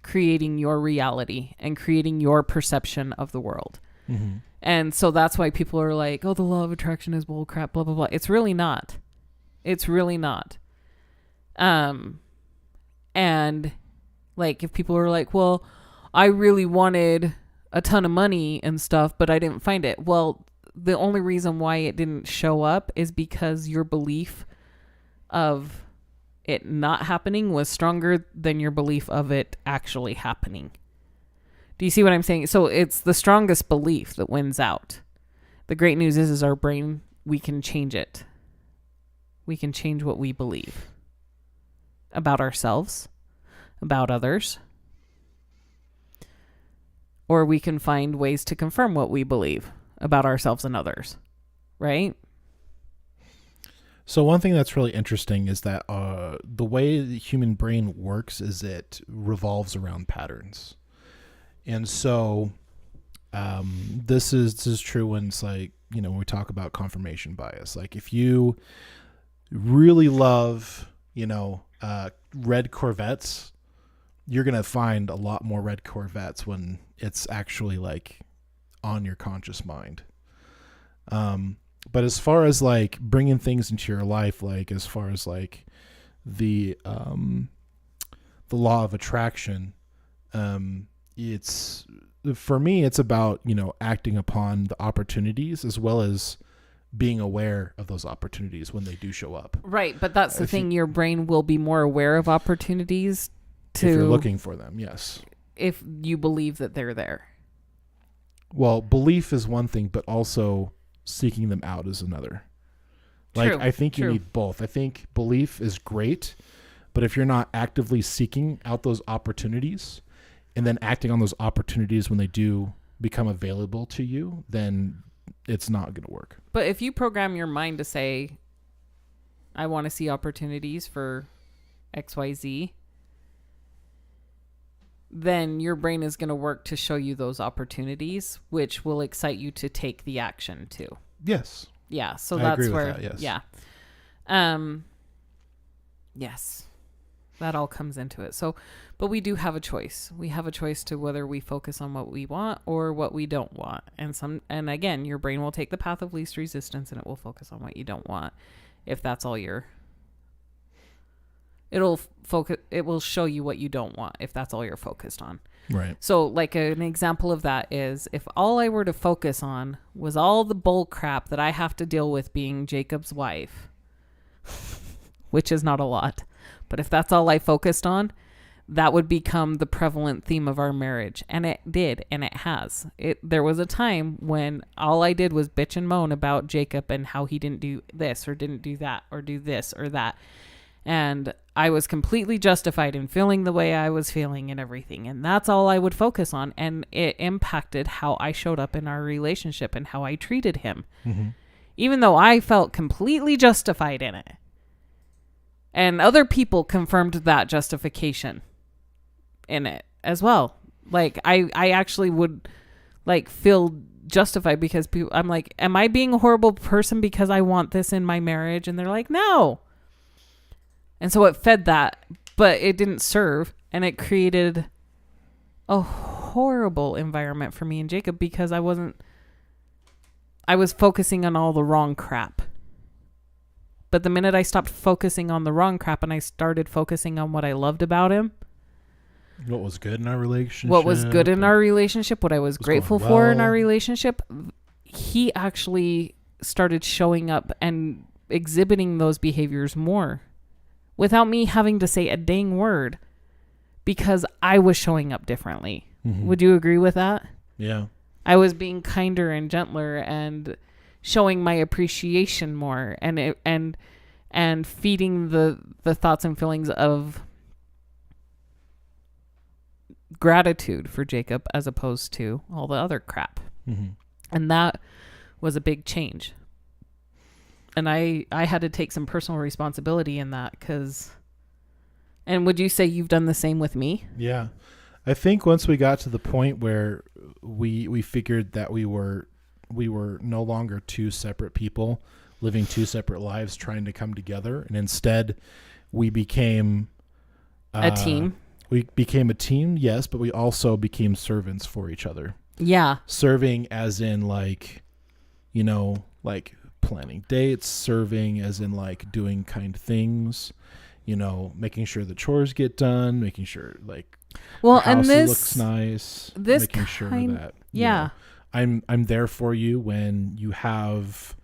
creating your reality and creating your perception of the world. Mm-hmm. And so that's why people are like, oh, the law of attraction is bull crap, blah, blah, blah. It's really not. It's really not. And like, if people are like, well, I really wanted a ton of money and stuff, but I didn't find it. Well, the only reason why it didn't show up is because your belief of it not happening was stronger than your belief of it actually happening. Do you see what I'm saying? So it's the strongest belief that wins out. The great news is our brain, we can change it. We can change what we believe about ourselves, about others, or we can find ways to confirm what we believe about ourselves and others, right? So one thing that's really interesting is that the way the human brain works is it revolves around patterns. And so this is true when it's like, when we talk about confirmation bias. Like if you really love, red Corvettes, you're going to find a lot more red Corvettes when it's actually like on your conscious mind. But as far as like bringing things into your life, like as far as like the law of attraction, for me, it's about, acting upon the opportunities as well as being aware of those opportunities when they do show up. Right. But that's the thing. Your brain will be more aware of opportunities if you're looking for them. Yes. If you believe that they're there. Well, belief is one thing, but also seeking them out is another. Like, I think you need both. I think belief is great, but if you're not actively seeking out those opportunities and then acting on those opportunities when they do become available to you, then it's not going to work. But if you program your mind to say, I want to see opportunities for XYZ, then your brain is going to work to show you those opportunities, which will excite you to take the action too. Yes. Yeah. So I that's agree where, with that, yes. Yeah. Yes. That all comes into it. So, but we do have a choice. We have a choice to whether we focus on what we want or what we don't want. And again, your brain will take the path of least resistance and it will focus on what you don't want. If that's all it will show you what you don't want if that's all you're focused on. Right. So like an example of that is if all I were to focus on was all the bull crap that I have to deal with being Jacob's wife, which is not a lot, but if that's all I focused on, that would become the prevalent theme of our marriage. And it did, and it has. There was a time when all I did was bitch and moan about Jacob and how he didn't do this or didn't do that or do this or that. And I was completely justified in feeling the way I was feeling and everything. And that's all I would focus on. And it impacted how I showed up in our relationship and how I treated him. Mm-hmm. Even though I felt completely justified in it. And other people confirmed that justification in it as well. Like I actually would like feel justified because I'm like, am I being a horrible person because I want this in my marriage? And they're like, no. And so it fed that, but it didn't serve. And it created a horrible environment for me and Jacob because I was focusing on all the wrong crap. But the minute I stopped focusing on the wrong crap and I started focusing on what I loved about him. What was good in our relationship. What was good in our relationship. What I was grateful for in our relationship. He actually started showing up and exhibiting those behaviors more. Without me having to say a dang word because I was showing up differently. Mm-hmm. Would you agree with that? Yeah. I was being kinder and gentler and showing my appreciation more and feeding the thoughts and feelings of gratitude for Jacob as opposed to all the other crap. Mm-hmm. And that was a big change. And I had to take some personal responsibility in that and would you say you've done the same with me? Yeah. I think once we got to the point where we figured that we were no longer two separate people living two separate lives trying to come together. And instead we became a team. We became a team. Yes. But we also became servants for each other. Yeah. Serving as in like, like planning dates, serving as in like doing kind things, making sure the chores get done, making sure like the house looks nice, making sure that I'm there for you when you have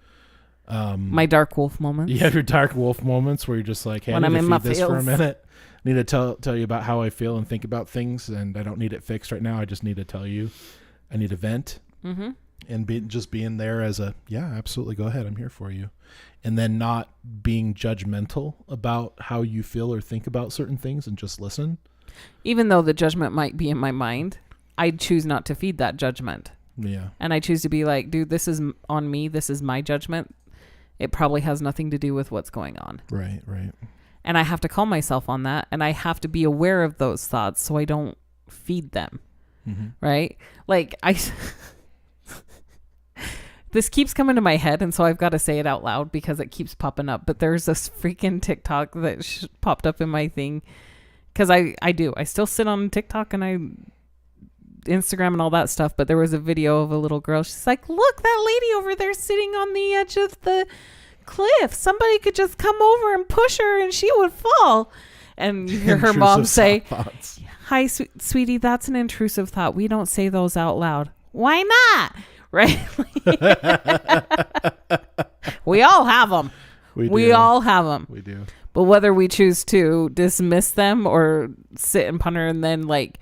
My dark wolf moments. You have your dark wolf moments where you're just like, hey, when I need I'm to in my feed this for a feels. minute. I need to tell you about how I feel and think about things, and I don't need it fixed right now. I just need to tell you. I need to vent. Mm-hmm. And just being there as yeah, absolutely, go ahead, I'm here for you. And then not being judgmental about how you feel or think about certain things and just listen. Even though the judgment might be in my mind, I choose not to feed that judgment. Yeah. And I choose to be like, dude, this is on me. This is my judgment. It probably has nothing to do with what's going on. Right. And I have to call myself on that. And I have to be aware of those thoughts so I don't feed them. Mm-hmm. Right? Like, this keeps coming to my head, and so I've got to say it out loud because it keeps popping up. But there's this freaking TikTok that popped up in my thing. Because I do. I still sit on TikTok and Instagram and all that stuff. But there was a video of a little girl. She's like, look, that lady over there sitting on the edge of the cliff. Somebody could just come over and push her and she would fall. And you hear her mom say, hi, sweetie, that's an intrusive thought. We don't say those out loud. Why not? Right? We all have them. We all have them. We do. But whether we choose to dismiss them or sit and ponder and then like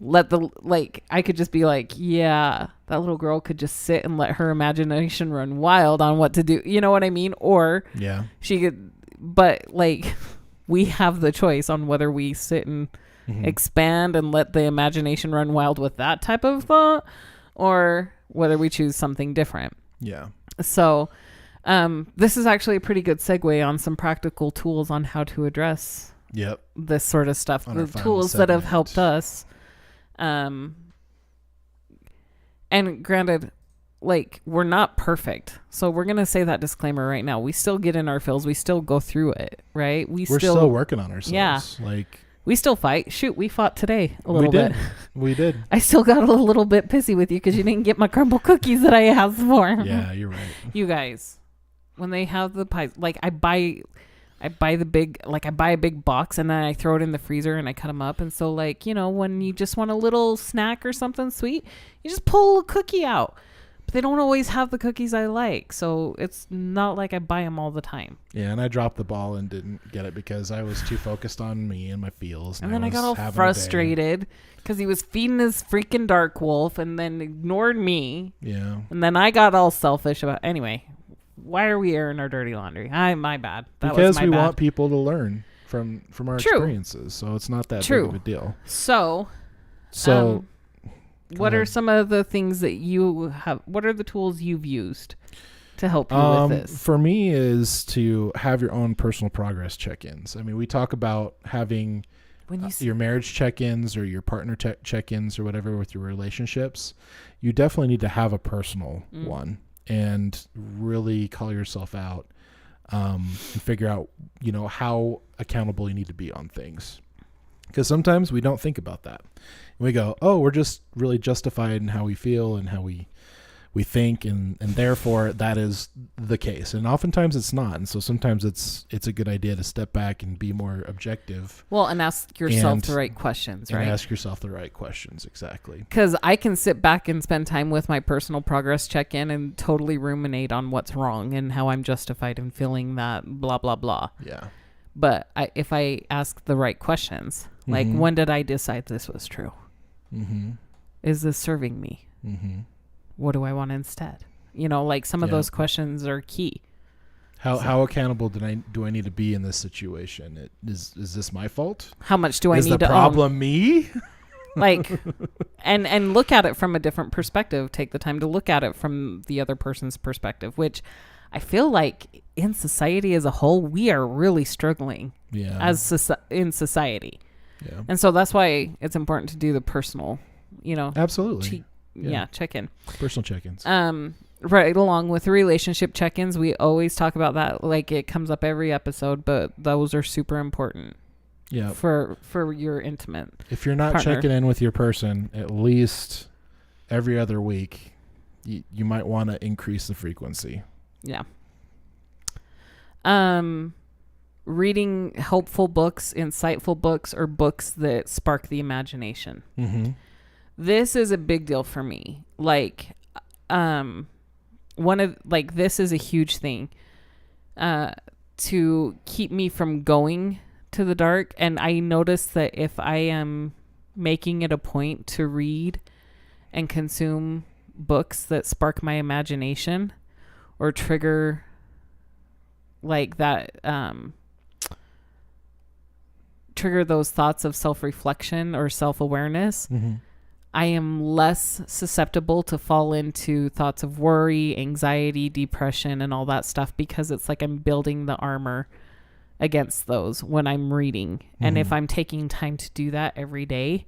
I could just be like, yeah, that little girl could just sit and let her imagination run wild on what to do. You know what I mean? Or yeah, she could, but like we have the choice on whether we sit and expand and let the imagination run wild with that type of thought or whether we choose something different. Yeah. So this is actually a pretty good segue on some practical tools on how to address this sort of stuff. The tools that have helped us. And granted, like, we're not perfect. So we're going to say that disclaimer right now. We still get in our feels. We still go through it, right? We're still working on ourselves. Yeah. Like, we still fight. Shoot, we fought today a little bit. We did. I still got a little bit pissy with you because you didn't get my crumble cookies that I asked for. Yeah, you're right. You guys, when they have the pies, like I buy the big, like I buy a big box and then I throw it in the freezer and I cut them up. And so like, you know, when you just want a little snack or something sweet, you just pull a cookie out. But they don't always have the cookies I like. So it's not like I buy them all the time. Yeah, and I dropped the ball and didn't get it because I was too focused on me and my feels. And then I got all frustrated because he was feeding his freaking dark wolf and then ignored me. Yeah. And then I got all selfish about, anyway, why are we airing our dirty laundry? My bad. Because we want people to learn from our experiences. So it's not that big of a deal. So what are some of the things that you have? What are the tools you've used to help you with this? For me is to have your own personal progress check-ins. I mean, we talk about having your marriage check-ins or your partner check-ins or whatever with your relationships. You definitely need to have a personal one and really call yourself out and figure out, you know, how accountable you need to be on things. Because sometimes we don't think about that. And we go, oh, we're just really justified in how we feel and how we think, and therefore that is the case. And oftentimes it's not. And so sometimes it's a good idea to step back and be more objective. Well, and ask yourself the right questions, right? And ask yourself the right questions, exactly. Because I can sit back and spend time with my personal progress check-in and totally ruminate on what's wrong and how I'm justified in feeling that blah, blah, blah. Yeah. But if I ask the right questions, like when did I decide this was true? Mm-hmm. Is this serving me? Mm-hmm. What do I want instead? You know, like some of those questions are key. How accountable do I need to be in this situation? Is this my fault? How much do I need to own? Is the problem me? Like, and look at it from a different perspective. Take the time to look at it from the other person's perspective, which I feel like in society as a whole, we are really struggling in society. Yeah. And so that's why it's important to do the personal, you know. Absolutely. Check-in. Personal check-ins. Right along with relationship check-ins, we always talk about that. Like it comes up every episode, but those are super important. Yeah. For your intimate. If you're not partner. checking in with your person at least every other week, you might want to increase the frequency. Yeah. Reading helpful books, insightful books, or books that spark the imagination. Mm-hmm. This is a big deal for me. Like, this is a huge thing to keep me from going to the dark. And I notice that if I am making it a point to read and consume books that spark my imagination or trigger like that, trigger those thoughts of self-reflection or self-awareness, I am less susceptible to fall into thoughts of worry, anxiety, depression, and all that stuff, because it's like I'm building the armor against those when I'm reading. And if I'm taking time to do that every day,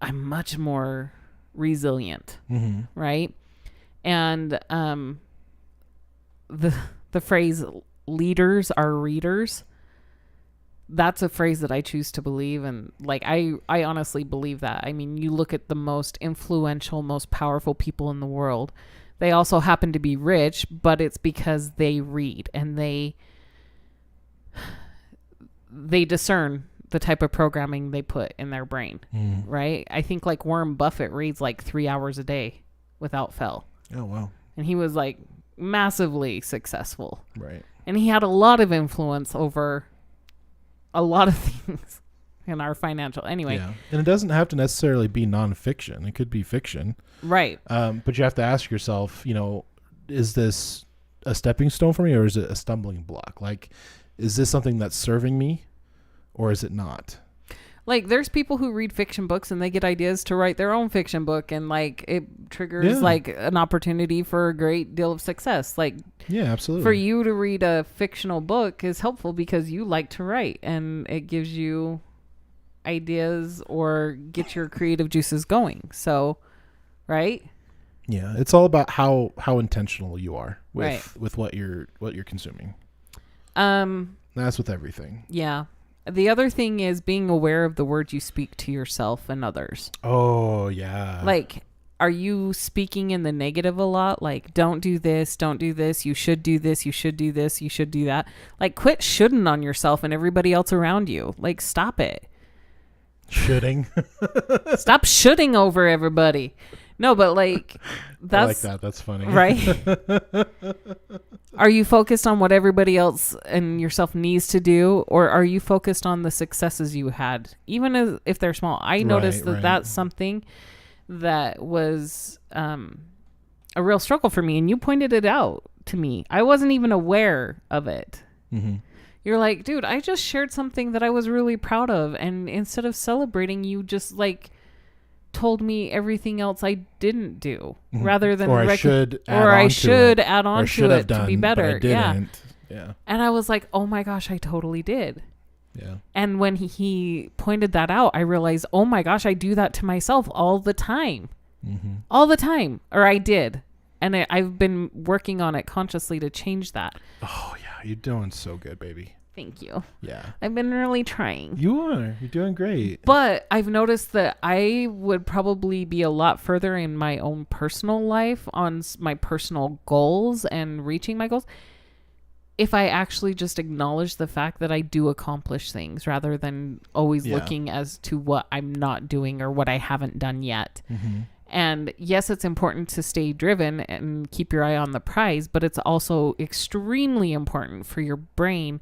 I'm much more resilient, right? And the phrase leaders are readers, that's a phrase that I choose to believe. And like, I honestly believe that. I mean, you look at the most influential, most powerful people in the world. They also happen to be rich, but it's because they read and they discern the type of programming they put in their brain, right? I think like Warren Buffett reads like 3 hours a day without fail. Oh, wow. And he was like massively successful. Right. And he had a lot of influence over a lot of things in our financial. Anyway. Yeah. And it doesn't have to necessarily be nonfiction. It could be fiction. Right. But you have to ask yourself, is this a stepping stone for me, or is it a stumbling block? Like, is this something that's serving me, or is it not? Like, there's people who read fiction books and they get ideas to write their own fiction book, and like it triggers like an opportunity for a great deal of success. Like, yeah, absolutely. For you to read a fictional book is helpful because you like to write, and it gives you ideas or get your creative juices going. So, right? Yeah, it's all about how intentional you are with right. what you're consuming. That's with everything. Yeah. The other thing is being aware of the words you speak to yourself and others. Oh, yeah. Like, are you speaking in the negative a lot? Like, don't do this, you should do this, you should do this, you should do that. Like, quit shoulding on yourself and everybody else around you. Like, stop it. Shoulding. Stop shoulding over everybody. No, but like, that's... I like that. That's funny. Right? Are you focused on what everybody else and yourself needs to do? Or are you focused on the successes you had? Even if they're small. I noticed that that's something that was a real struggle for me. And you pointed it out to me. I wasn't even aware of it. Mm-hmm. You're like, dude, I just shared something that I was really proud of. And instead of celebrating, you just like... told me everything else I didn't do, rather than I should add on to it to be better. Yeah. And I was like, oh my gosh, I totally did. Yeah. And when he pointed that out, I realized, oh my gosh, I do that to myself all the time. All the time. Or I did. And I've been working on it consciously to change that. Oh yeah. You're doing so good, baby. Thank you. Yeah. I've been really trying. You are. You're doing great. But I've noticed that I would probably be a lot further in my own personal life on my personal goals and reaching my goals if I actually just acknowledge the fact that I do accomplish things rather than always looking as to what I'm not doing or what I haven't done yet. And yes, it's important to stay driven and keep your eye on the prize, but it's also extremely important for your brain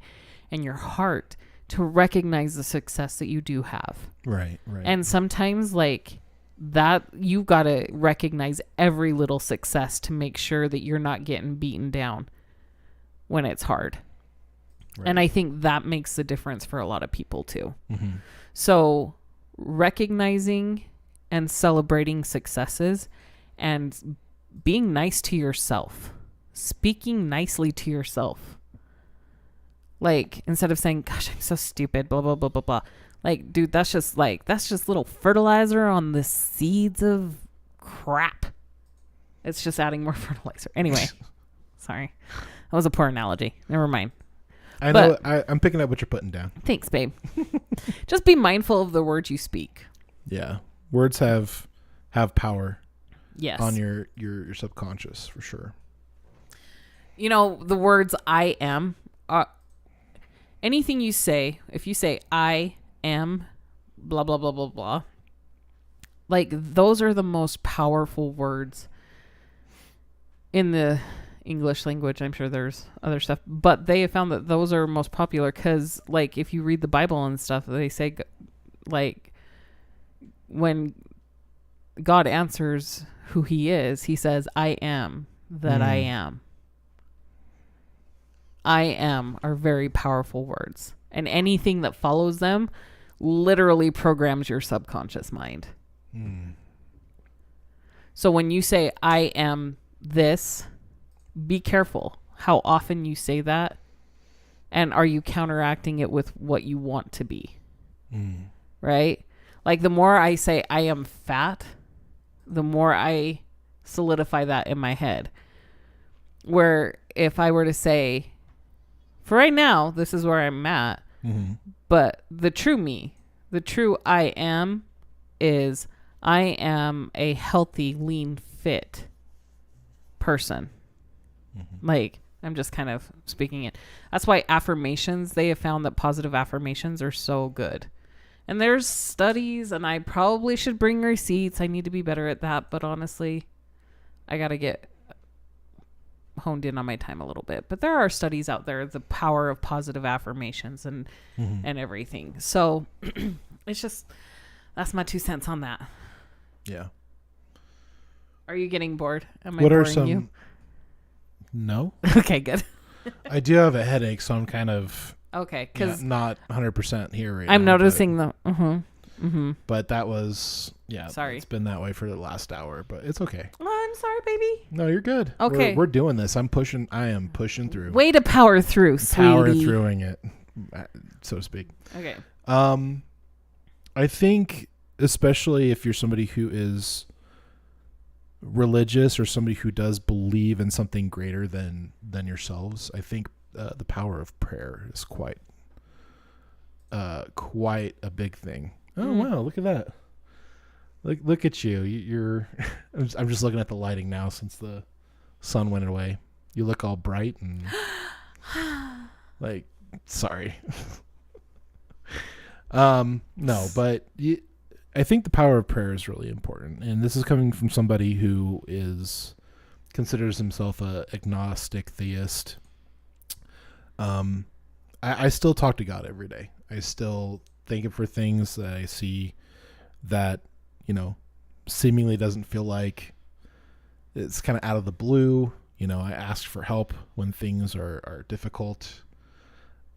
and your heart to recognize the success that you do have. Right. And sometimes like that, you've got to recognize every little success to make sure that you're not getting beaten down when it's hard. Right. And I think that makes the difference for a lot of people too. So recognizing and celebrating successes and being nice to yourself, speaking nicely to yourself. Like, instead of saying, gosh, I'm so stupid, blah, blah, blah, blah, blah. Like, dude, that's just little fertilizer on the seeds of crap. It's just adding more fertilizer. Anyway, sorry. That was a poor analogy. Never mind. I know. I'm picking up what you're putting down. Thanks, babe. Just be mindful of the words you speak. Yeah. Words have power. Yes. On your subconscious, for sure. You know, the words I am... anything you say, if you say I am blah, blah, blah, blah, blah, like those are the most powerful words in the English language. I'm sure there's other stuff, but they have found that those are most popular because, like, if you read the Bible and stuff, they say, like, when God answers who he is, he says, I am that I am. I am are very powerful words. And anything that follows them literally programs your subconscious mind. So when you say, I am this, be careful how often you say that. And are you counteracting it with what you want to be? Right? Like the more I say I am fat, the more I solidify that in my head. Where if I were to say, for right now, this is where I'm at, but the true me, the true I am is I am a healthy, lean, fit person. Like, I'm just kind of speaking it. That's why affirmations, they have found that positive affirmations are so good. And there's studies, and I probably should bring receipts. I need to be better at that. But honestly, I got to get honed in on my time a little bit. But there are studies out there, the power of positive affirmations and everything. So it's just, that's my 2 cents on that. Yeah. Are you getting bored? Am I what boring are some? you? No. Okay, good. I do have a headache, so I'm kind of okay, because not 100% here right I'm now, noticing the. But that was Sorry. It's been that way for the last hour, but it's okay. Oh, I'm sorry, baby. No, you're good. Okay, we're doing this. I am pushing through. Way to power through, sweetie. Power throughing it, so to speak. Okay. I think especially if you're somebody who is religious or somebody who does believe in something greater than yourselves, I think the power of prayer is quite a big thing. Oh wow, look at that. Look at you. You're I'm just looking at the lighting now since the sun went away. You look all bright and like sorry. No, but I think the power of prayer is really important, and this is coming from somebody who considers himself a agnostic theist. I still talk to God every day. I still thank him for things that I see that, seemingly doesn't feel like it's kind of out of the blue. I ask for help when things are difficult.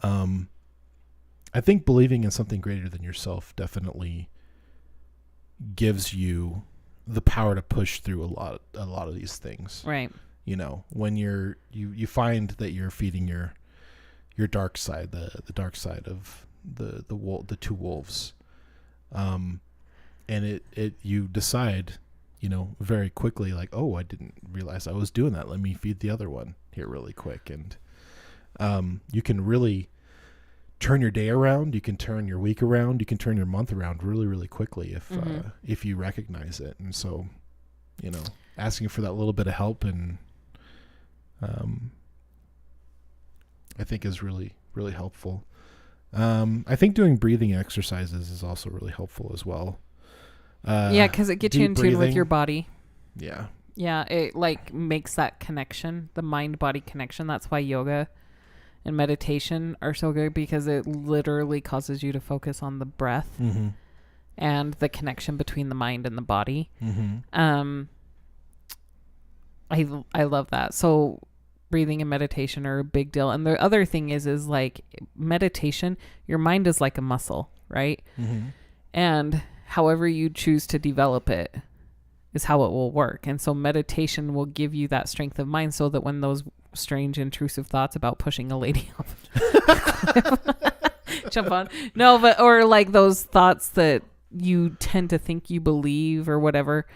I think believing in something greater than yourself definitely gives you the power to push through a lot of these things. Right. When you find that you're feeding your dark side, the dark side of the two wolves. And you decide, very quickly, like, oh, I didn't realize I was doing that. Let me feed the other one here really quick. And you can really turn your day around. You can turn your week around. You can turn your month around really, really quickly if you recognize it. And so, asking for that little bit of help and I think is really, really helpful. I think doing breathing exercises is also really helpful as well. Because it gets you in tune with your body. Yeah. Yeah, it makes that connection, the mind-body connection. That's why yoga and meditation are so good, because it literally causes you to focus on the breath and the connection between the mind and the body. I love that. So breathing and meditation are a big deal. And the other thing is like meditation, your mind is like a muscle, right? And however you choose to develop it is how it will work. And so meditation will give you that strength of mind so that when those strange intrusive thoughts about pushing a lady off jump on, or like those thoughts that you tend to think you believe or whatever,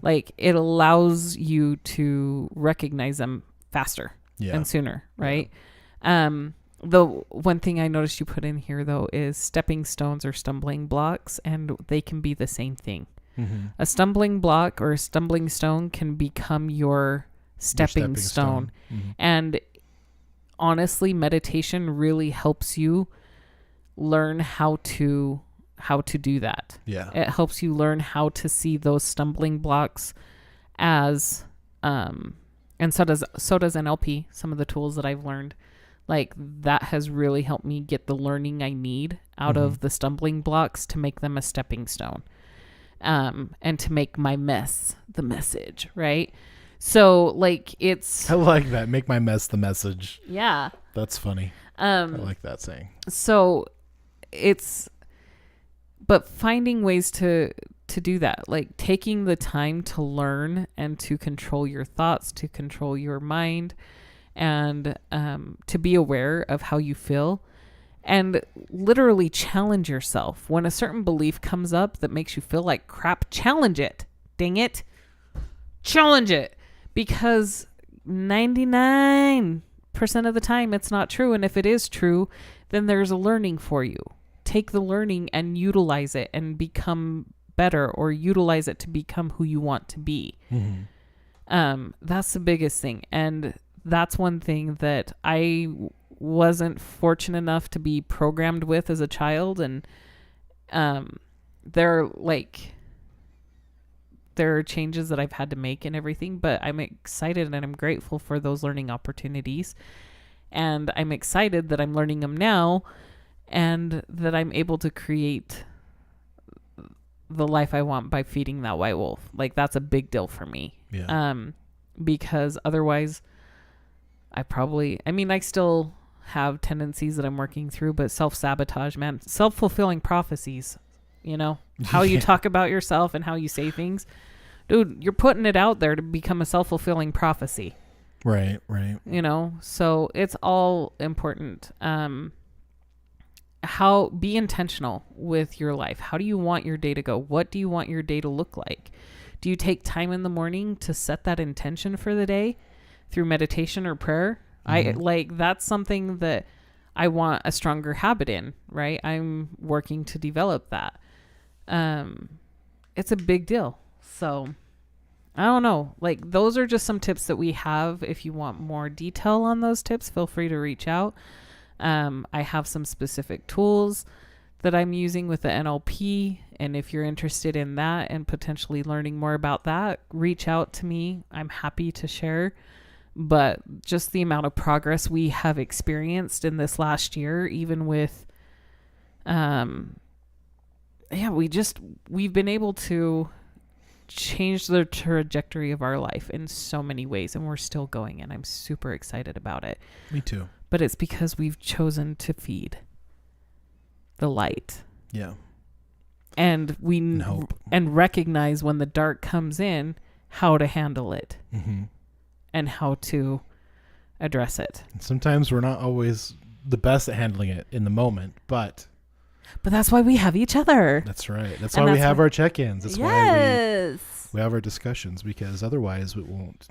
like it allows you to recognize them faster and sooner, right? The one thing I noticed you put in here, though, is stepping stones or stumbling blocks, and they can be the same thing. A stumbling block or a stumbling stone can become your stepping stone. And honestly, meditation really helps you learn how to do that. Yeah. It helps you learn how to see those stumbling blocks as And so does NLP. Some of the tools that I've learned, like that has really helped me get the learning I need out of the stumbling blocks to make them a stepping stone. And to make my mess the message, right? So like I like that. Make my mess the message. Yeah. That's funny. I like that saying. So but finding ways to do that, like taking the time to learn and to control your thoughts, to control your mind, and to be aware of how you feel, and literally challenge yourself. When a certain belief comes up that makes you feel like crap, challenge it. Dang it. Challenge it. Because 99% of the time it's not true. And if it is true, then there's a learning for you. Take the learning and utilize it and become better, or utilize it to become who you want to be. That's the biggest thing. And that's one thing that I wasn't fortunate enough to be programmed with as a child. And there are changes that I've had to make and everything, but I'm excited and I'm grateful for those learning opportunities. And I'm excited that I'm learning them now and that I'm able to create the life I want by feeding that white wolf. Like that's a big deal for me. Yeah. Because otherwise I still have tendencies that I'm working through, but self-sabotage, man, self-fulfilling prophecies, how you talk about yourself and how you say things, dude, you're putting it out there to become a self-fulfilling prophecy. Right. So it's all important. Be intentional with your life. How do you want your day to go? What do you want your day to look like? Do you take time in the morning to set that intention for the day through meditation or prayer? That's something that I want a stronger habit in, right? I'm working to develop that. It's a big deal. So I don't know. Like those are just some tips that we have. If you want more detail on those tips, feel free to reach out. I have some specific tools that I'm using with the NLP. And if you're interested in that and potentially learning more about that, reach out to me. I'm happy to share. But just the amount of progress we have experienced in this last year, even with, we've been able to change the trajectory of our life in so many ways, and we're still going, and I'm super excited about it. Me too. But it's because we've chosen to feed the light. Yeah. And hope. And recognize when the dark comes in, how to handle it. And how to address it. Sometimes we're not always the best at handling it in the moment, but that's why we have each other. That's right. That's why we have our check-ins. That's why we have our discussions, because otherwise it won't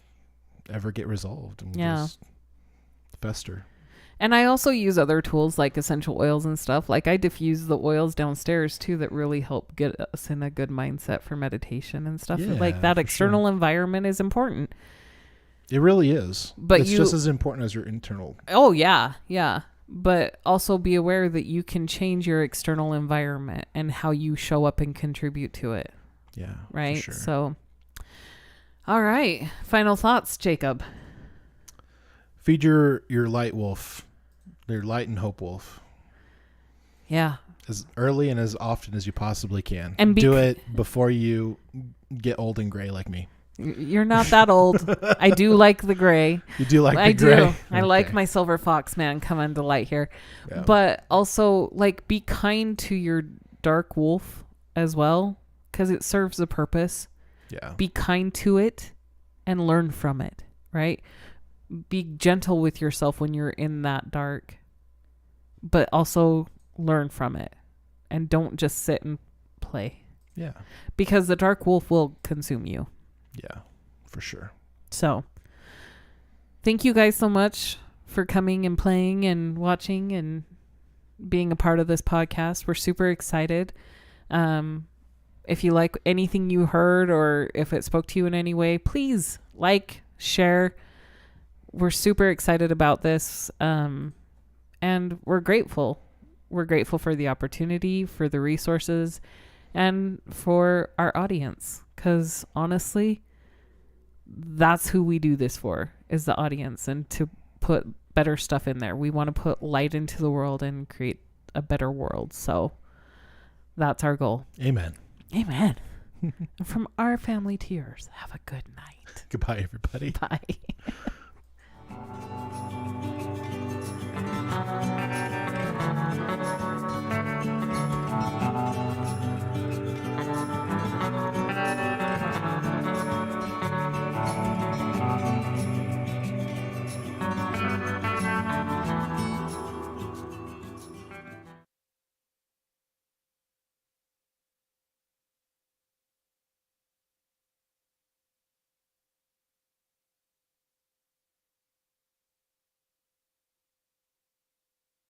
ever get resolved and we'll just fester. And I also use other tools like essential oils and stuff. Like I diffuse the oils downstairs too that really help get us in a good mindset for meditation and stuff. Yeah, like that external environment is important. It really is. But it's just as important as your internal. Oh, yeah. Yeah. But also be aware that you can change your external environment and how you show up and contribute to it. Yeah. Right. For sure. So, all right. Final thoughts, Jacob. Feed your light wolf, your light and hope wolf. Yeah. As early and as often as you possibly can. And do it before you get old and gray like me. You're not that old. I do like the gray. You do like the gray? I do. I like my silver fox, man. Come into light here. Yeah. But also, like, be kind to your dark wolf as well, because it serves a purpose. Yeah. Be kind to it and learn from it, right? Be gentle with yourself when you're in that dark, but also learn from it. And don't just sit and play. Yeah. Because the dark wolf will consume you. Yeah, for sure. So, thank you guys so much for coming and playing and watching and being a part of this podcast. We're super excited. If you like anything you heard or if it spoke to you in any way, please share. We're super excited about this. And we're grateful. We're grateful for the opportunity, for the resources, and for our audience. Because honestly, that's who we do this for, is the audience, and to put better stuff in there. We want to put light into the world and create a better world. So that's our goal. Amen. Amen. From our family to yours, have a good night. Goodbye, everybody. Bye.